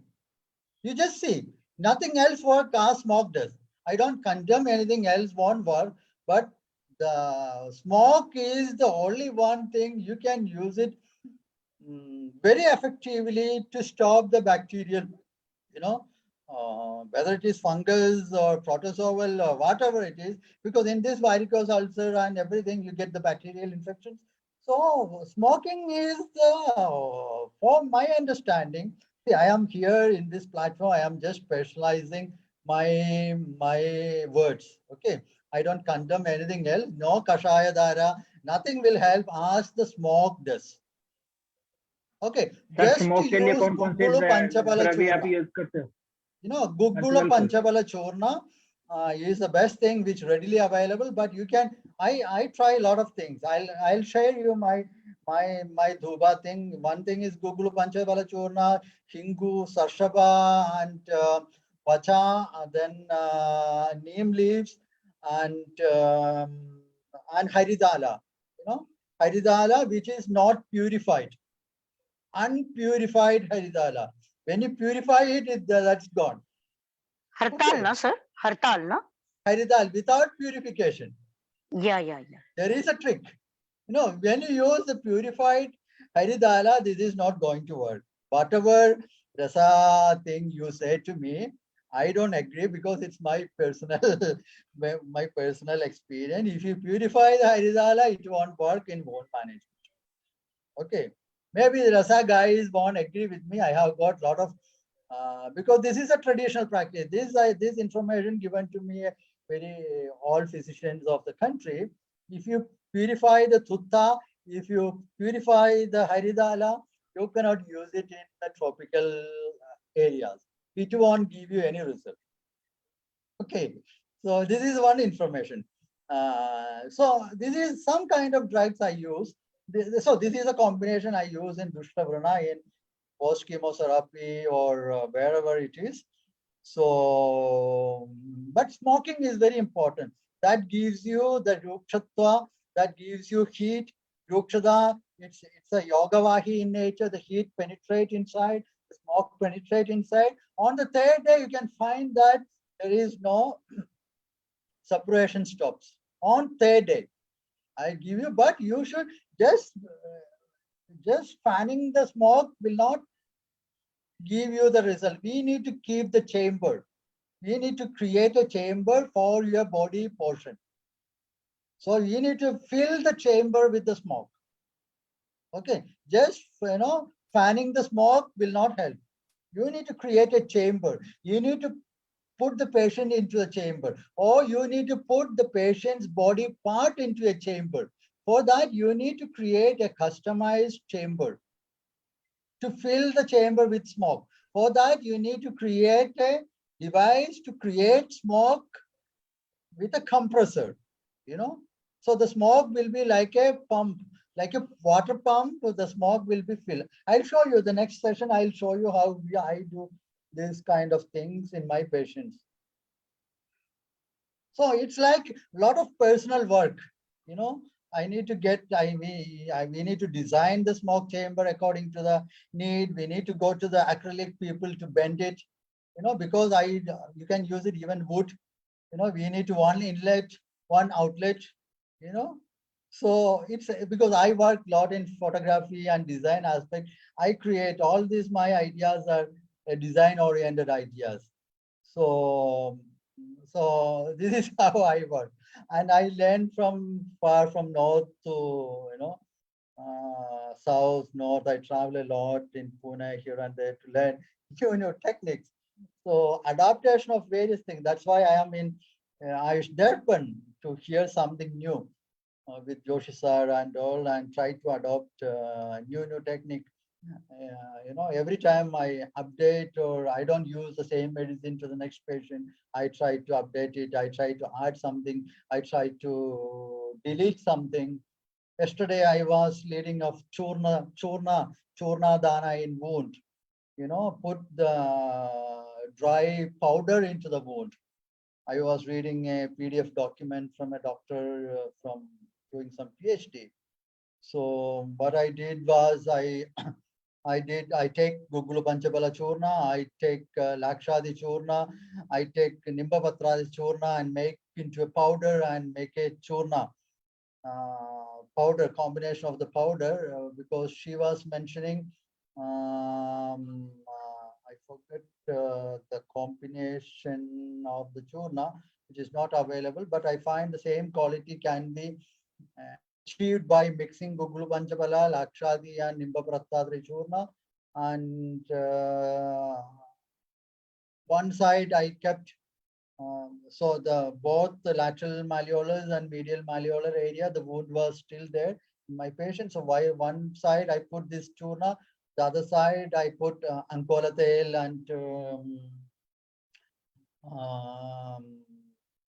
You just see, nothing else works as smoke does. I don't condemn anything else won't work, but the smoke is the only one thing you can use it very effectively to stop the bacterial, whether it is fungus or protozoal or whatever it is, because in this varicose ulcer and everything, you get the bacterial infections. So smoking is from my understanding, see, I am here in this platform, I am just personalizing my words, okay? I don't condemn anything else, no kashaya dara, nothing will help as the smoke does. Okay, just to use Gugulu Panchabala Churna. Gugulu Panchabala Churna is the best thing which readily available, but you can, I try a lot of things. I'll share you my dhuba thing. One thing is Gugulu Panchabala Churna, Hingu, Sarshaba, and Vacha, then neem leaves, and Haridala, Haridala, which is not purified. Unpurified Haridala. When you purify it, that's gone. Hartal, na, sir? Hartal, na? Haridal, without purification. Yeah. There is a trick. When you use the purified Haridala, this is not going to work. Whatever rasa thing you say to me, I don't agree because it's my personal experience. If you purify the Haridala, it won't work in wound management. Okay. Maybe the rasa guys won't agree with me. I have got a lot of, because this is a traditional practice. This information given to me, all physicians of the country. If you purify the tutta, if you purify the Haridala, you cannot use it in the tropical areas. It won't give you any result. Okay, so this is one information. So this is some kind of drugs I use. So this is a combination I use in Dushtavrana in post chemotherapy or wherever it is. So, but smoking is very important. That gives you the rukshatva, that gives you heat. Rukshada, it's a yogavahi in nature. The heat penetrate inside, the smoke penetrate inside. On the third day, you can find that there is no suppuration stops. On third day, I give you, but you should just fanning the smoke will not give you the result. We need to keep the chamber. We need to create a chamber for your body portion. So you need to fill the chamber with the smoke. Okay, just fanning the smoke will not help. You need to create a chamber. You need to put the patient into a chamber, or you need to put the patient's body part into a chamber. For that, you need to create a customized chamber to fill the chamber with smoke. For that, you need to create a device to create smoke with a compressor, you know. So the smoke will be like a pump, like a water pump, so the smoke will be filled. I'll show you the next session. I'll show you how I do this kind of things in my patients. So it's like a lot of personal work, you know. I need to get, we need to design the smoke chamber according to the need. We need to go to the acrylic people to bend it, you know, because you can use it even wood. You know, we need to one inlet, one outlet, you know. So it's because I work a lot in photography and design aspect. I create all these, my ideas are design oriented ideas. So this is how I work. And I learned from far from north to, you know, south, north. I travel a lot in Pune here and there to learn new techniques. So adaptation of various things. That's why I am in Ayush Darpan to hear something new with Joshi sir and all, and try to adopt new technique. You know, every time I update or I don't use the same medicine to the next patient, I try to update it. I try to add something. I try to delete something. Yesterday I was leading of churna dana in wound. You know, put the dry powder into the wound. I was reading a PDF document from a doctor from doing some PhD. So what I did was I take Gugulu Panchabala Churna, I take Lakshadi Churna, I take Nimba Patradi Churna and make into a powder and make a Churna powder, combination of the powder, because she was mentioning, I forget the combination of the Churna, which is not available, but I find the same quality can be achieved by mixing Gugulu Panchabala, Lakshadi and Nimba Prattadri Churna. And one side I kept, so both the lateral malleolus and medial malleolar area, the wound was still there in my patient. So one side I put this Churna, the other side I put Ankola tail and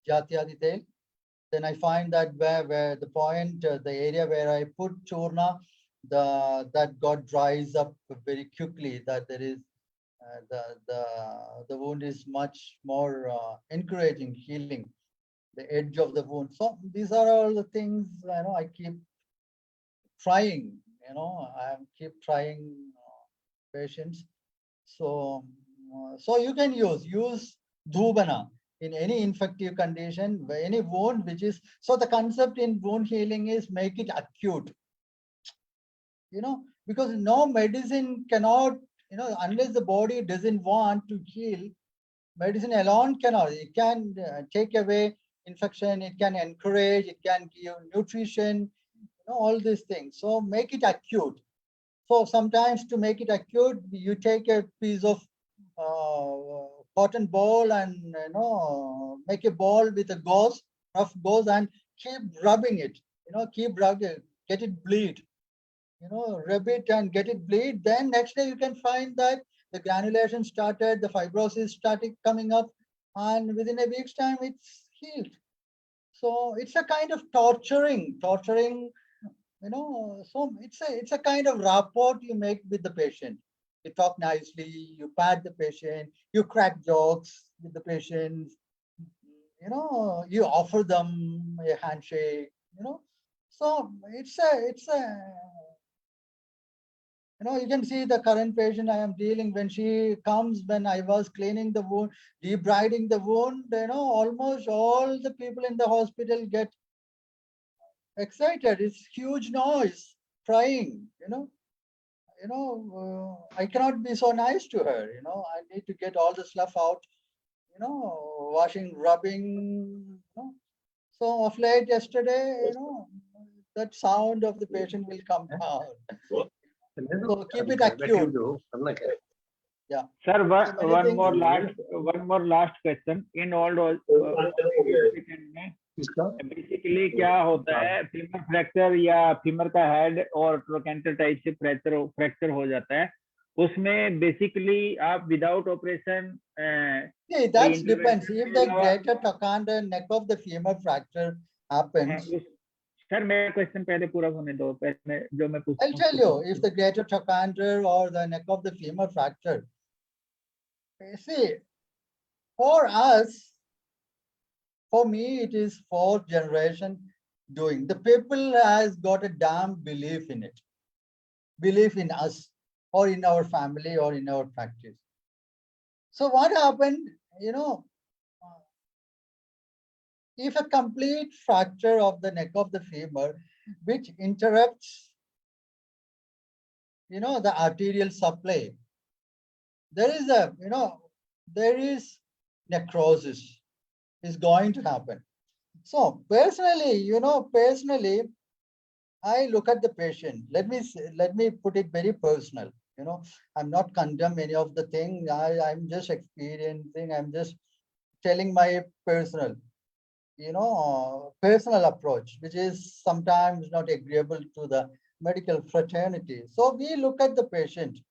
Jatyadi tail. Then I find that where the point, the area where I put Churna, that got dries up very quickly. That there is the wound is much more encouraging, healing the edge of the wound. So these are all the things, you know, I keep trying. You know, I keep trying patients. So you can use Dhubana in any infective condition, any wound which is, so the concept in wound healing is make it acute, you know, because no medicine cannot, you know, unless the body doesn't want to heal, medicine alone cannot. It can take away infection, it can encourage, it can give nutrition, you know, all these things. So make it acute. So sometimes to make it acute, you take a piece of cotton ball and, you know, make a ball with a gauze, rough gauze, and keep rubbing it. You know, keep rubbing it, get it bleed. You know, rub it and get it bleed. Then next day you can find that the granulation started, the fibrosis started coming up, and within a week's time it's healed. So it's a kind of torturing, you know. So it's a kind of rapport you make with the patient. You talk nicely, you pat the patient, you crack jokes with the patients, you know, you offer them a handshake, you know. So it's a, you know, you can see the current patient I am dealing, when she comes, when I was cleaning the wound, debriding the wound, you know, almost all the people in the hospital get excited. It's huge noise, crying, you know. I cannot be so nice to her, you know. I need to get all the stuff out, you know, washing, rubbing, you know. So of late yesterday, you know, that sound of the patient will come down. So keep it acute. Yeah. Sir, So many things- one more last question. In all basically क्या होता है, femur fracture या femur का head और trochanter type से fracture हो जाता है, उसमें बेसिकली आप without operation that depends. If the greater trochanter neck of the femur fracture happens, sir मेरा क्वेश्चन पहले पूरा होने दो, पहले जो मैं पूछता हूँ। I'll tell you, if the greater trochanter or the neck of the femur fracture, you see, for us, for me, it is fourth generation doing. The people has got a damn belief in it, belief in us or in our family or in our practice. So what happened, you know, if a complete fracture of the neck of the femur, which interrupts, you know, the arterial supply, there is a, you know, there is necrosis is going to happen. So personally, you know, personally, I look at the patient. Let me put it very personal. You know, I'm not condemning any of the thing. I'm just experiencing. I'm just telling my personal, you know, personal approach, which is sometimes not agreeable to the medical fraternity. So we look at the patient.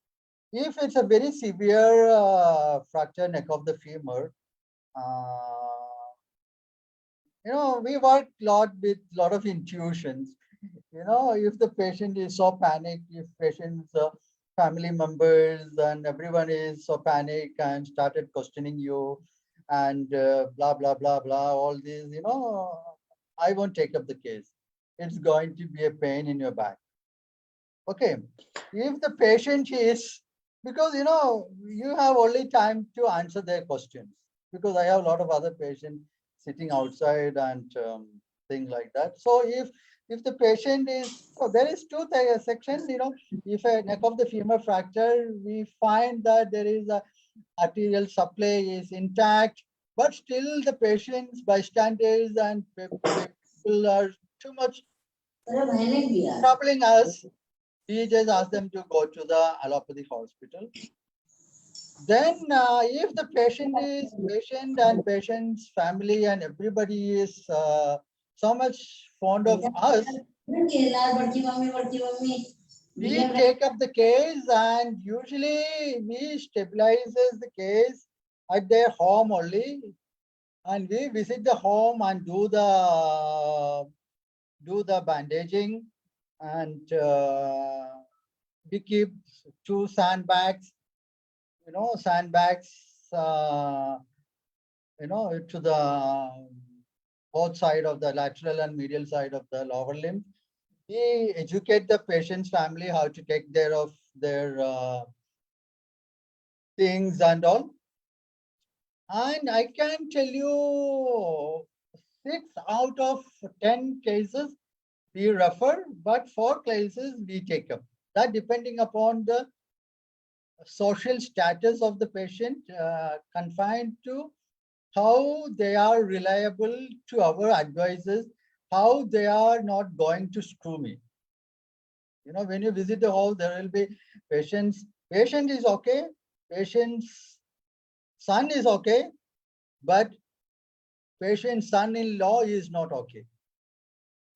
If it's a very severe fracture neck of the femur, you know, we work a lot with a lot of intuitions. You know, if the patient is so panicked, if patient's family members and everyone is so panicked and started questioning you and blah, blah, blah, blah, all these, you know, I won't take up the case. It's going to be a pain in your back. Okay. If the patient is, because, you know, you have only time to answer their questions, because I have a lot of other patients sitting outside and things like that. So if the patient is, so there is two sections, you know, if a neck of the femur fracture, we find that there is a arterial supply is intact, but still the patients, bystanders and people are too much troubling us. We just ask them to go to the allopathic hospital. Then if the patient and patient's family and everybody is so much fond of us, we take up the case and usually we stabilizes the case at their home only, and we visit the home and do the bandaging, and we keep 2 sandbags, you know, you know, to the both side of the lateral and medial side of the lower limb. We educate the patient's family how to take care of their things and all. And I can tell you 6 out of 10 cases we refer, but 4 cases we take up. That depending upon the social status of the patient, confined to how they are reliable to our advisors, how they are not going to screw me. You know, when you visit the house, there will be patient is okay, patient's son is okay, but patient's son-in-law is not okay.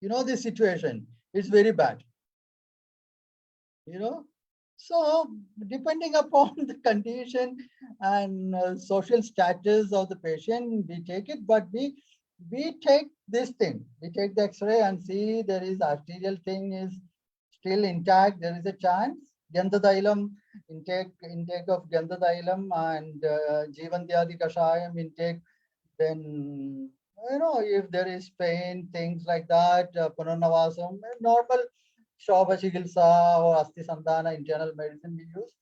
You know, this situation is very bad. You know, so depending upon the condition and social status of the patient, we take it, but we take this thing, we take the X-ray and see there is arterial thing is still intact, there is a chance. Gandhadailam, intake of Gandhadailam and Jeevantyadi Kashayam intake, then, you know, if there is pain, things like that, Punarnavasam, normal Shobha Chikitsa or Asti Sandhana internal medicine we use.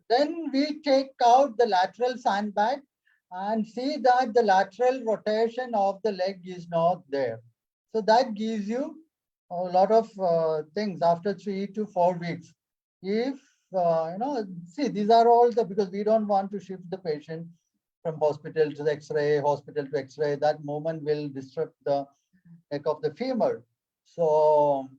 Then we take out the lateral sandbag and see that the lateral rotation of the leg is not there. So that gives you a lot of things after 3 to 4 weeks. If, you know, see, these are all because we don't want to shift the patient from hospital to the X-ray, hospital to X-ray. That movement will disrupt the neck of the femur. So,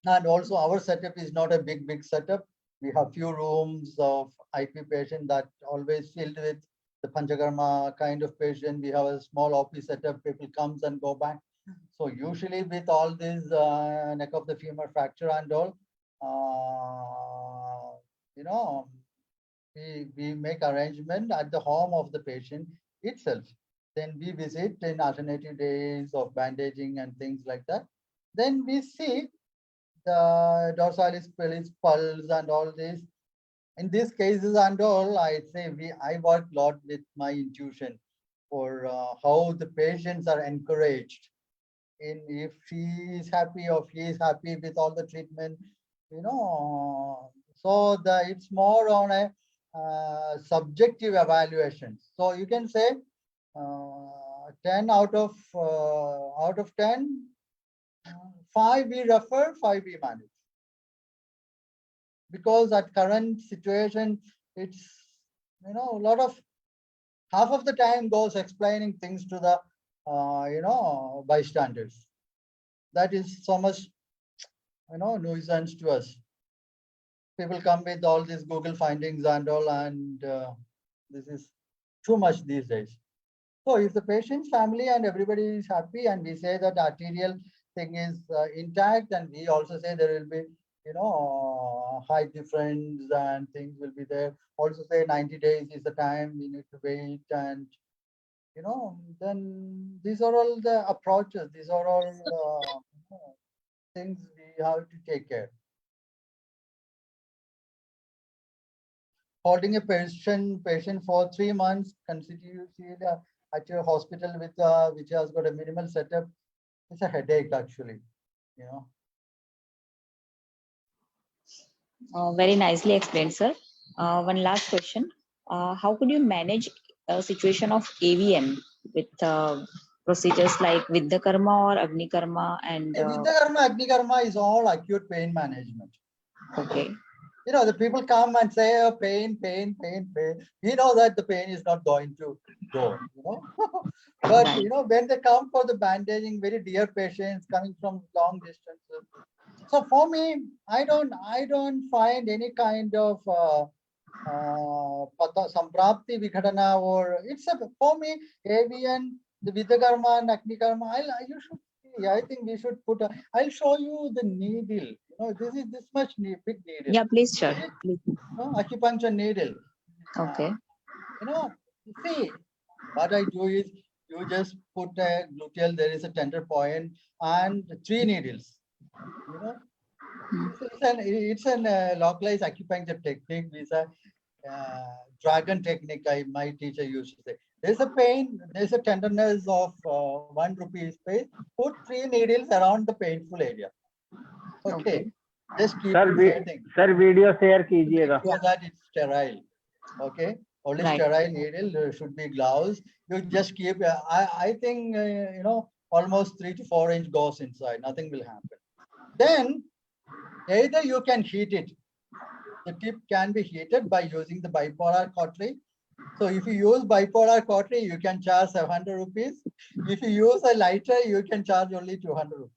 and also our setup is not a big setup. We have few rooms of IP patient that always filled with the Panchakarma kind of patient. We have a small office setup, people comes and go back. So usually with all this neck of the femur fracture and all, we make arrangement at the home of the patient itself. Then we visit in alternative days of bandaging and things like that. Then we see the dorsalis pelvis pulse and all this. In these cases and all, I say I work a lot with my intuition for how the patients are encouraged in if he is happy or he is happy with all the treatment, so it's more on a subjective evaluation. So you can say 10 out of 10, 5 we refer, 5 we manage. Because at current situation, it's a lot of half of the time goes explaining things to the bystanders. That is so much nuisance to us. People come with all these Google findings and all, and this is too much these days. So if the patient's family and everybody is happy, and we say that arterial thing is intact, and we also say there will be height difference and things will be there. Also say 90 days is the time we need to wait, and then these are all the approaches. These are all things we have to take care. Holding a patient for 3 months continuously at your hospital with which has got a minimal setup, it's a headache actually. Very nicely explained, sir. One last question. How could you manage a situation of AVM with procedures like Vidya Karma or Agni Karma and Vidya Karma, Agni Karma is all acute pain management. okay. The people come and say, oh, pain. We know that the pain is not going to go, But, Right. when they come for the bandaging, very dear patients coming from long distances. So for me, I don't find any kind of samprapti vikhatana, or for me, avian, the Vidya Karma and Agni Karma, you should see. I think we should I'll show you the needle. This is this much big needle. Yeah, please, sir. Please. Acupuncture needle. Okay. See, what I do is you just put a gluteal, there is a tender point and 3 needles. It's an localized acupuncture technique. It's a dragon technique. My teacher used to say. There's a pain, there's a tenderness of 1 rupee space. Put 3 needles around the painful area. Okay. Just keep inserting. Sir, video share कीजिएगा. So that it's sterile. Okay. Only sterile needle should be gloves. You just keep. I think almost 3 to 4 inch goes inside. Nothing will happen. Then either you can heat it. The tip can be heated by using the bipolar cautery. So if you use bipolar cautery, you can charge 700 rupees. If you use a lighter, you can charge only 200 rupees.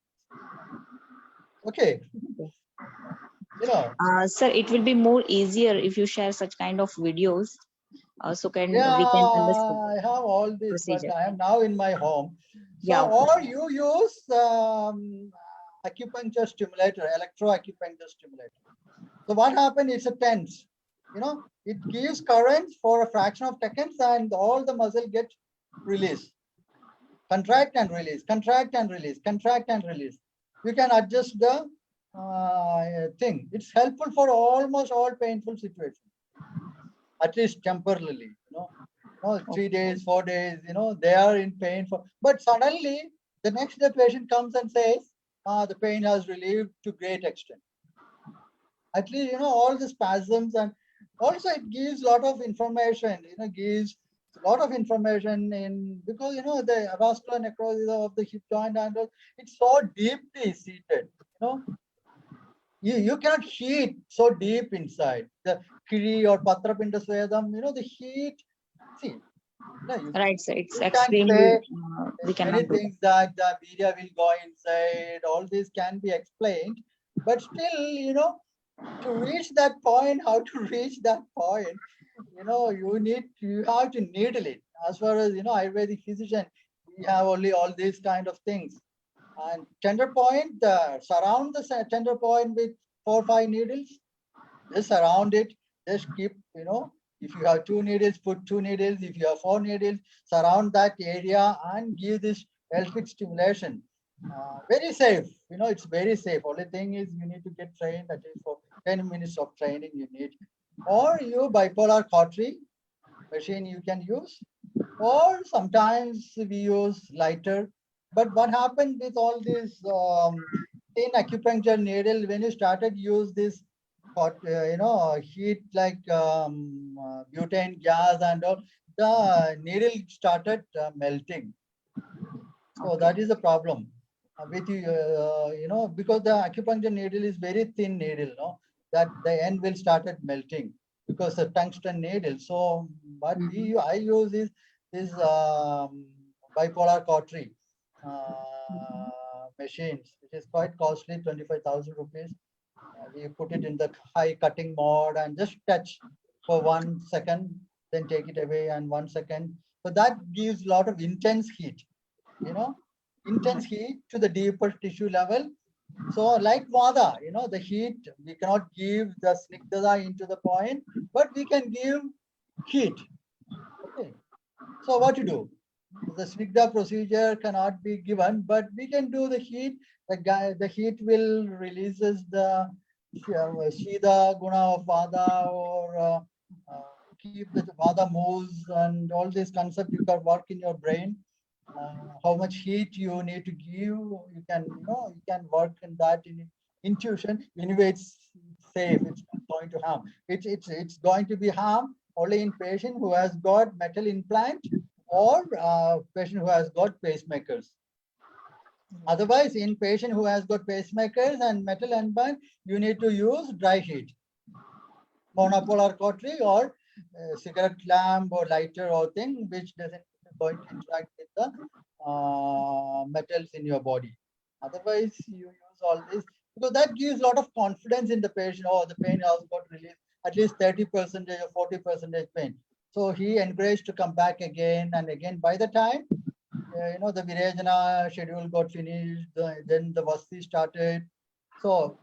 Okay. Sir, it will be more easier if you share such kind of videos. So we can understand. I have all this, procedure. but I am now in my home. So, Yeah, okay. or you use acupuncture stimulator, electro-acupuncture stimulator. So what happens? It's a tense. It gives current for a fraction of seconds, and all the muscle gets released. Contract and release, contract and release, contract and release. You can adjust the thing. It's helpful for almost all painful situations, at least temporarily. 3 days, 4 days, they are in pain but suddenly the next day patient comes and says, the pain has relieved to great extent. At least, all the spasms, and also it gives a lot of information, gives a lot of information because, the avascular necrosis of the hip joint and all, it's so deeply seated, You cannot heat so deep inside. The kiri or patrapinda swedam, the heat, see. Right, sir. It's you extremely. Can say We cannot many do things that the media will go inside. All this can be explained, but still, To reach that point, how to reach that point, you have to needle it. As far as, Ayurvedic physician, we have only all these kind of things. And tender point, surround the tender point with 4 or 5 needles. Just surround it. Just keep, if you have 2 needles, put 2 needles. If you have 4 needles, surround that area and give this electric stimulation. Very safe. It's very safe. Only thing is you need to get trained, at least for 10 minutes of training you need. Or you bipolar cautery machine you can use. Or sometimes we use lighter. But what happened with all this thin acupuncture needle, when you started use this heat like butane gas and all, the needle started melting. So that is the problem with you, because the acupuncture needle is very thin needle, no, that the end will started melting because the tungsten needle. So what I use is this bipolar cautery machines, which is quite costly, 25,000 rupees. We put it in the high cutting mode and just touch for 1 second, then take it away and 1 second. So that gives a lot of intense heat, intense heat to the deeper tissue level. So like Vada, the heat, we cannot give the Snigdha into the point, but we can give heat. Okay. So what to do? The Snigdha procedure cannot be given, but we can do the heat. The heat will releases the Shida guna of Vada, or keep the Vada moves, and all these concepts you can work in your brain. How much heat you need to give, you can work in that in intuition. Anyway, it's safe. It's not going to harm. It's going to be harm only in patient who has got metal implant or patient who has got pacemakers. Otherwise, in patient who has got pacemakers and metal implant, you need to use dry heat, monopolar cautery or cigarette lamp or lighter or thing which doesn't going to interact with the metals in your body. Otherwise, you use all this because that gives a lot of confidence in the patient. Oh, the pain has got released, at least 30% or 40% pain. So he encouraged to come back again and again. By the time the Virajana schedule got finished, then the Vasti started. So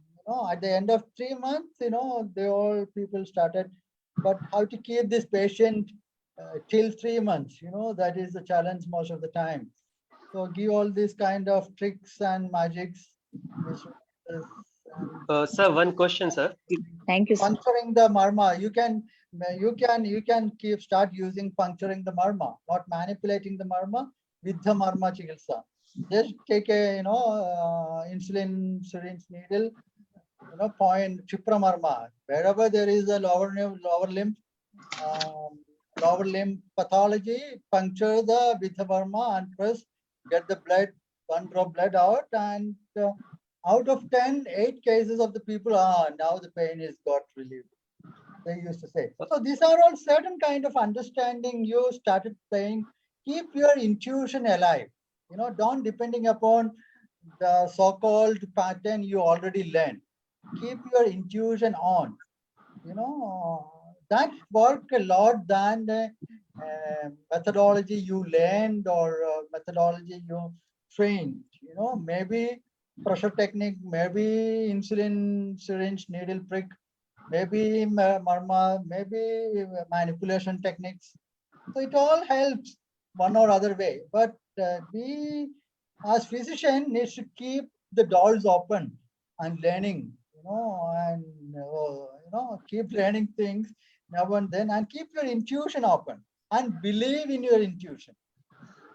at the end of 3 months, they all people started. But how to keep this patient till 3 months, that is the challenge most of the time. So give all these kind of tricks and magics, which Sir, one question, sir. Thank you, sir. puncturing the marma. You can start using puncturing the marma, not manipulating the marma with the marma chikitsa. Just take a insulin syringe needle, point chipra marma wherever there is a lower limb pathology, puncture the with the marma and press, get the blood, 1 drop blood out, and out of 10, 8 cases of the people, now the pain is got relieved, they used to say. So these are all certain kind of understanding you started saying. Keep your intuition alive, don't depending upon the so-called pattern you already learned. Keep your intuition on, that work a lot than the methodology you learned or methodology you trained. Maybe pressure technique, maybe insulin syringe needle prick, maybe marma, maybe manipulation techniques. So it all helps one or other way. But we as physician needs to keep the doors open and learning, and keep learning things now and then, and keep your intuition open and believe in your intuition.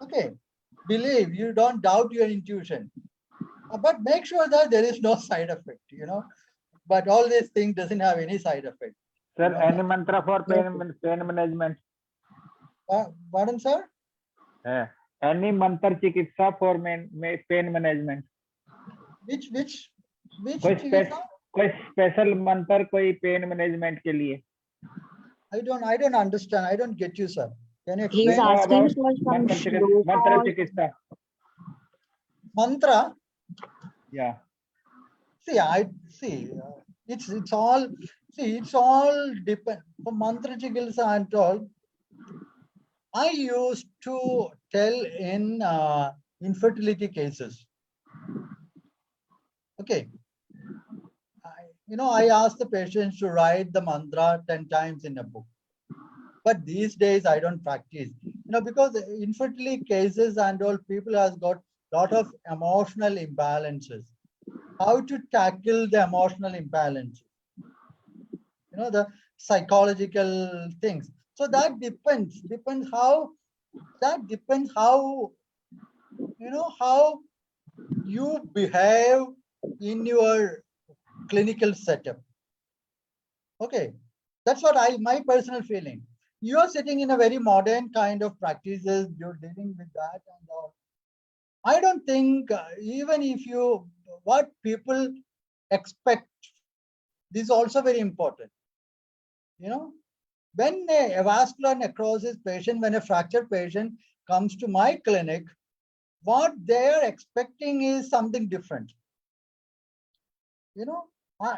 Okay, believe, you don't doubt your intuition, but make sure that there is no side effect, but all these things doesn't have any side effect. Sir, any mantra for pain management? Pardon, sir? Any mantra chikitsa for pain management? Which कोई special mantra कोई pain management के लिए? I don't understand. I don't get you, sir. Can you explain? He's asking for some mantra chikitsa. Mantra? Yeah. See, it's all, see, it's all depend for mantra chikitsa and all. I used to tell in infertility cases. Okay. I asked the patients to write the mantra 10 times in a book. But these days I don't practice, because infertility cases and all, people has got lot of emotional imbalances. How to tackle the emotional imbalance? The psychological things. So that depends how, how you behave in your clinical setup. Okay, that's what my personal feeling. You are sitting in a very modern kind of practices, you're dealing with that and all. I don't think even if what people expect, this is also very important. When a vascular necrosis patient, when a fractured patient comes to my clinic, what they're expecting is something different.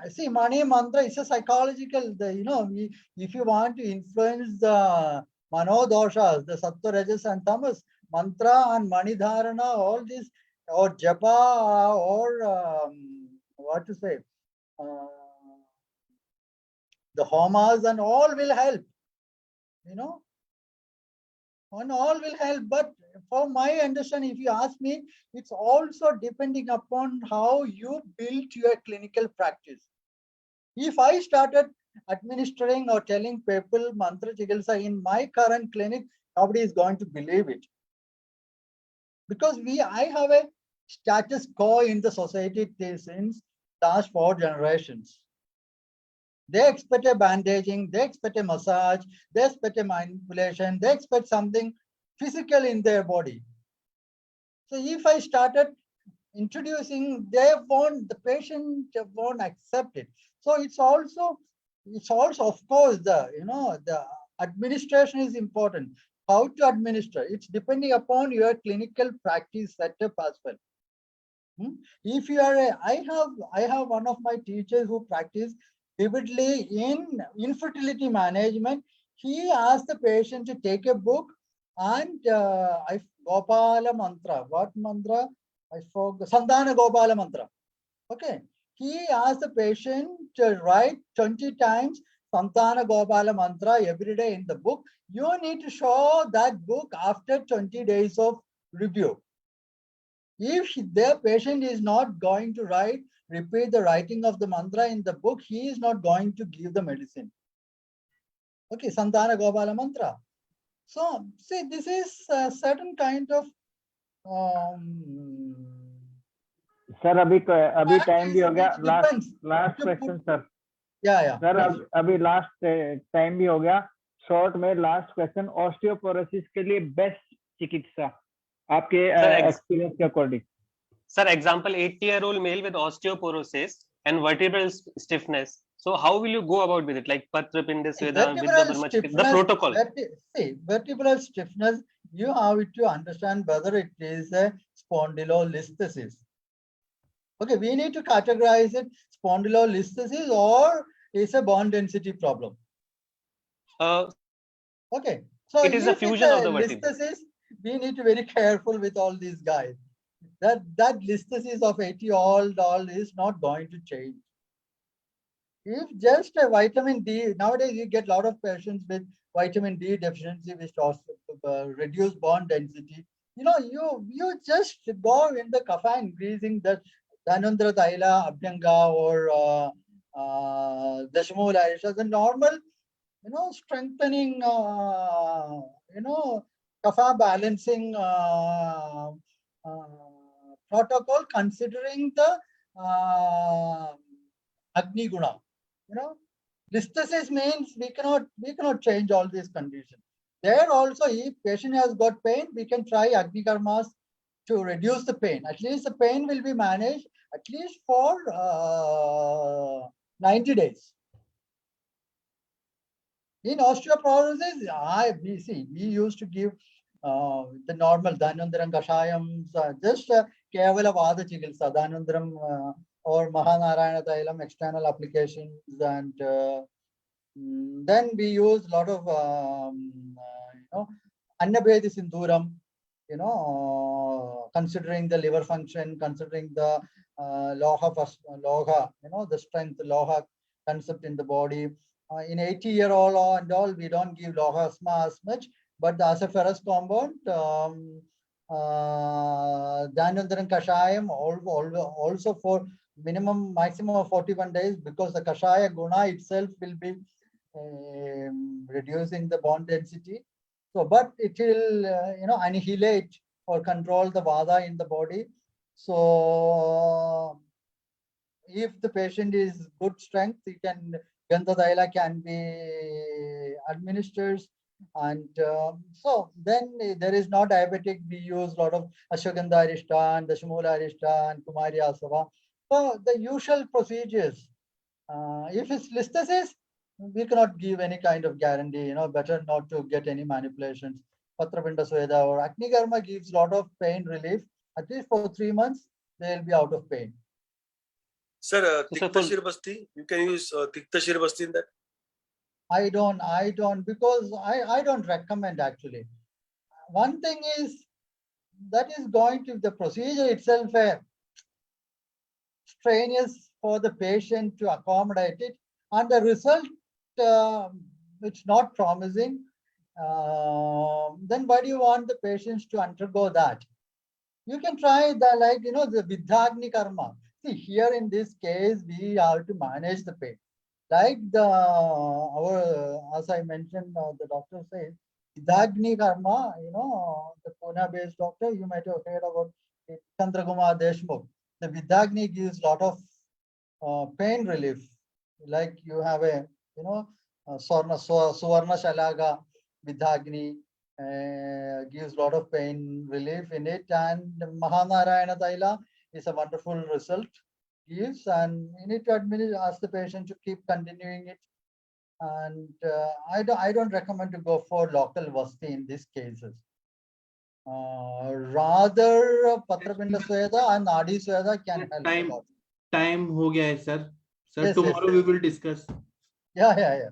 See, Mani Mantra is a psychological, if you want to influence the Manodoshas, the Sattva, Rajas and Tamas, Mantra and Mani Dharana, all this, or Japa, or what to say, the homas and all will help, and all will help. But for my understanding, if you ask me, it's also depending upon how you build your clinical practice. If I started administering or telling people mantra chikitsa in my current clinic, nobody is going to believe it. Because I have a status quo in the society since last 4 generations. They expect a bandaging, they expect a massage, they expect a manipulation, they expect something physical in their body. So if I started introducing, the patient won't accept it. So it's also of course the administration is important. How to administer, it's depending upon your clinical practice setup as well. If you are I have one of my teachers who practice vividly in infertility management. He asked the patient to take a book and Gopala mantra. What mantra? I forgot. Sandhana Gopala mantra. Okay. He asked the patient to write 20 times Santana Gopala mantra every day in the book. You need to show that book after 20 days of review. If their patient is not going to repeat the writing of the mantra in the book, he is not going to give the medicine. Okay, Santana Gopala mantra. So, see, this is a certain kind of sir अभी time भी हो गया. Last question sir. Sir अभी last time भी हो गया. Short में last question, osteoporosis के लिए बेस्ट चिकित्सा आपके एक्सपीरियंस के according. Sir, example, 80-year-old male with osteoporosis and vertebral stiffness. So how will you go about with it? Like Patra Pindasveda with the protocol. See, vertebral stiffness, you have to understand whether it is a spondylolisthesis. Okay, we need to categorize it spondylolisthesis or is a bone density problem. Okay, so it is a fusion of the listhesis, we need to be very careful with all these guys. That listhesis of 80-year-old is not going to change. If just a vitamin D, nowadays you get a lot of patients with vitamin D deficiency, which also reduce bone density. You just go in the kapha increasing the Dhanandra Taila, Abhyanga or Dashmula, the normal, strengthening, kapha balancing protocol considering the Agni Guna. Listhesis means we cannot change all these conditions. There also, if patient has got pain, we can try Agni Karmas to reduce the pain. At least the pain will be managed at least for 90 days. In osteoporosis, we used to give the normal Dhanandaram Kashayams, just Kevala Vada Chikitsa, Dhanandaram or Mahanarayana Tailam external applications, and then we use a lot of Annabhedi Sinduram, considering the liver function, considering the loha, the strength, loha concept in the body. In 80-year-old and all, we don't give loha asma as much, but as a ferrous compound, Dhanyandaran Kashayam also for maximum of 41 days, because the Kashaya guna itself will be reducing the bone density. So, but it will, annihilate or control the vada in the body. So, if the patient is good strength, Gandha Daila can be administered. And so then there is no diabetic. We use a lot of Ashwagandha Aristan, Dashamula Aristan, Kumari Asava. So the usual procedures. If it's listhesis, we cannot give any kind of guarantee, better not to get any manipulations. Patrapinda Sweda or Agni Karma gives a lot of pain relief. At least for 3 months, they will be out of pain. Sir, Tikta Shirbasti, you can use Tikta Shirbasti in that? I don't, because I don't recommend actually. One thing is, that is going to the procedure itself strenuous for the patient to accommodate it, and the result it's not promising. Then why do you want the patients to undergo that? You can try the Vidhagni Karma. See, here in this case, we have to manage the pain. Like as I mentioned, the doctor says, Vidhagni Karma, the Pune-based doctor, you might have heard about it, Chandrakumar Deshmukh. The Vidhagni gives a lot of pain relief. Like you have a, Suvarna Shalaga Vidhagni gives a lot of pain relief in it, and Mahanarayana Taila is a wonderful result gives, and you need to ask the patient to keep continuing it. And I don't recommend to go for local vasti in these cases. Rather Patrapinda Sweda and Nadi Sweda can help a lot. Time ho gaya hai, sir. Sir, Yes, tomorrow we will discuss. Yeah.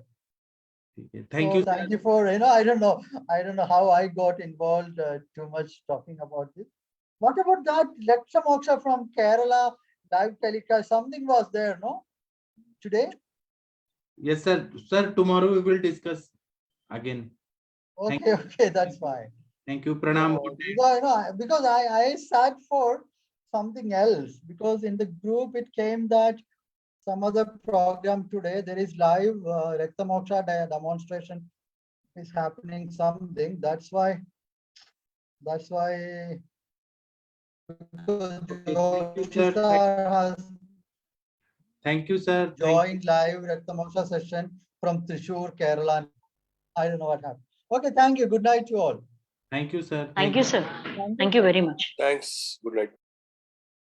Thank you. Thank you for, I don't know how I got involved too much talking about this. What about that Leksha Moksha from Kerala live telecast? Something was there, no? Today? Yes, sir. Sir, tomorrow we will discuss again. Okay, that's fine. Thank you. Pranam. Because I sat for something else, because in the group it came that some other program today, there is live Rakta Moksha demonstration is happening, something. That's why Thank you, sir. Joined live Rakta Moksha session from Thrissur, Kerala. I don't know what happened. Okay, thank you. Good night to all. Thank you, sir. Thank you, sir. Thank you very much. Thanks. Good night.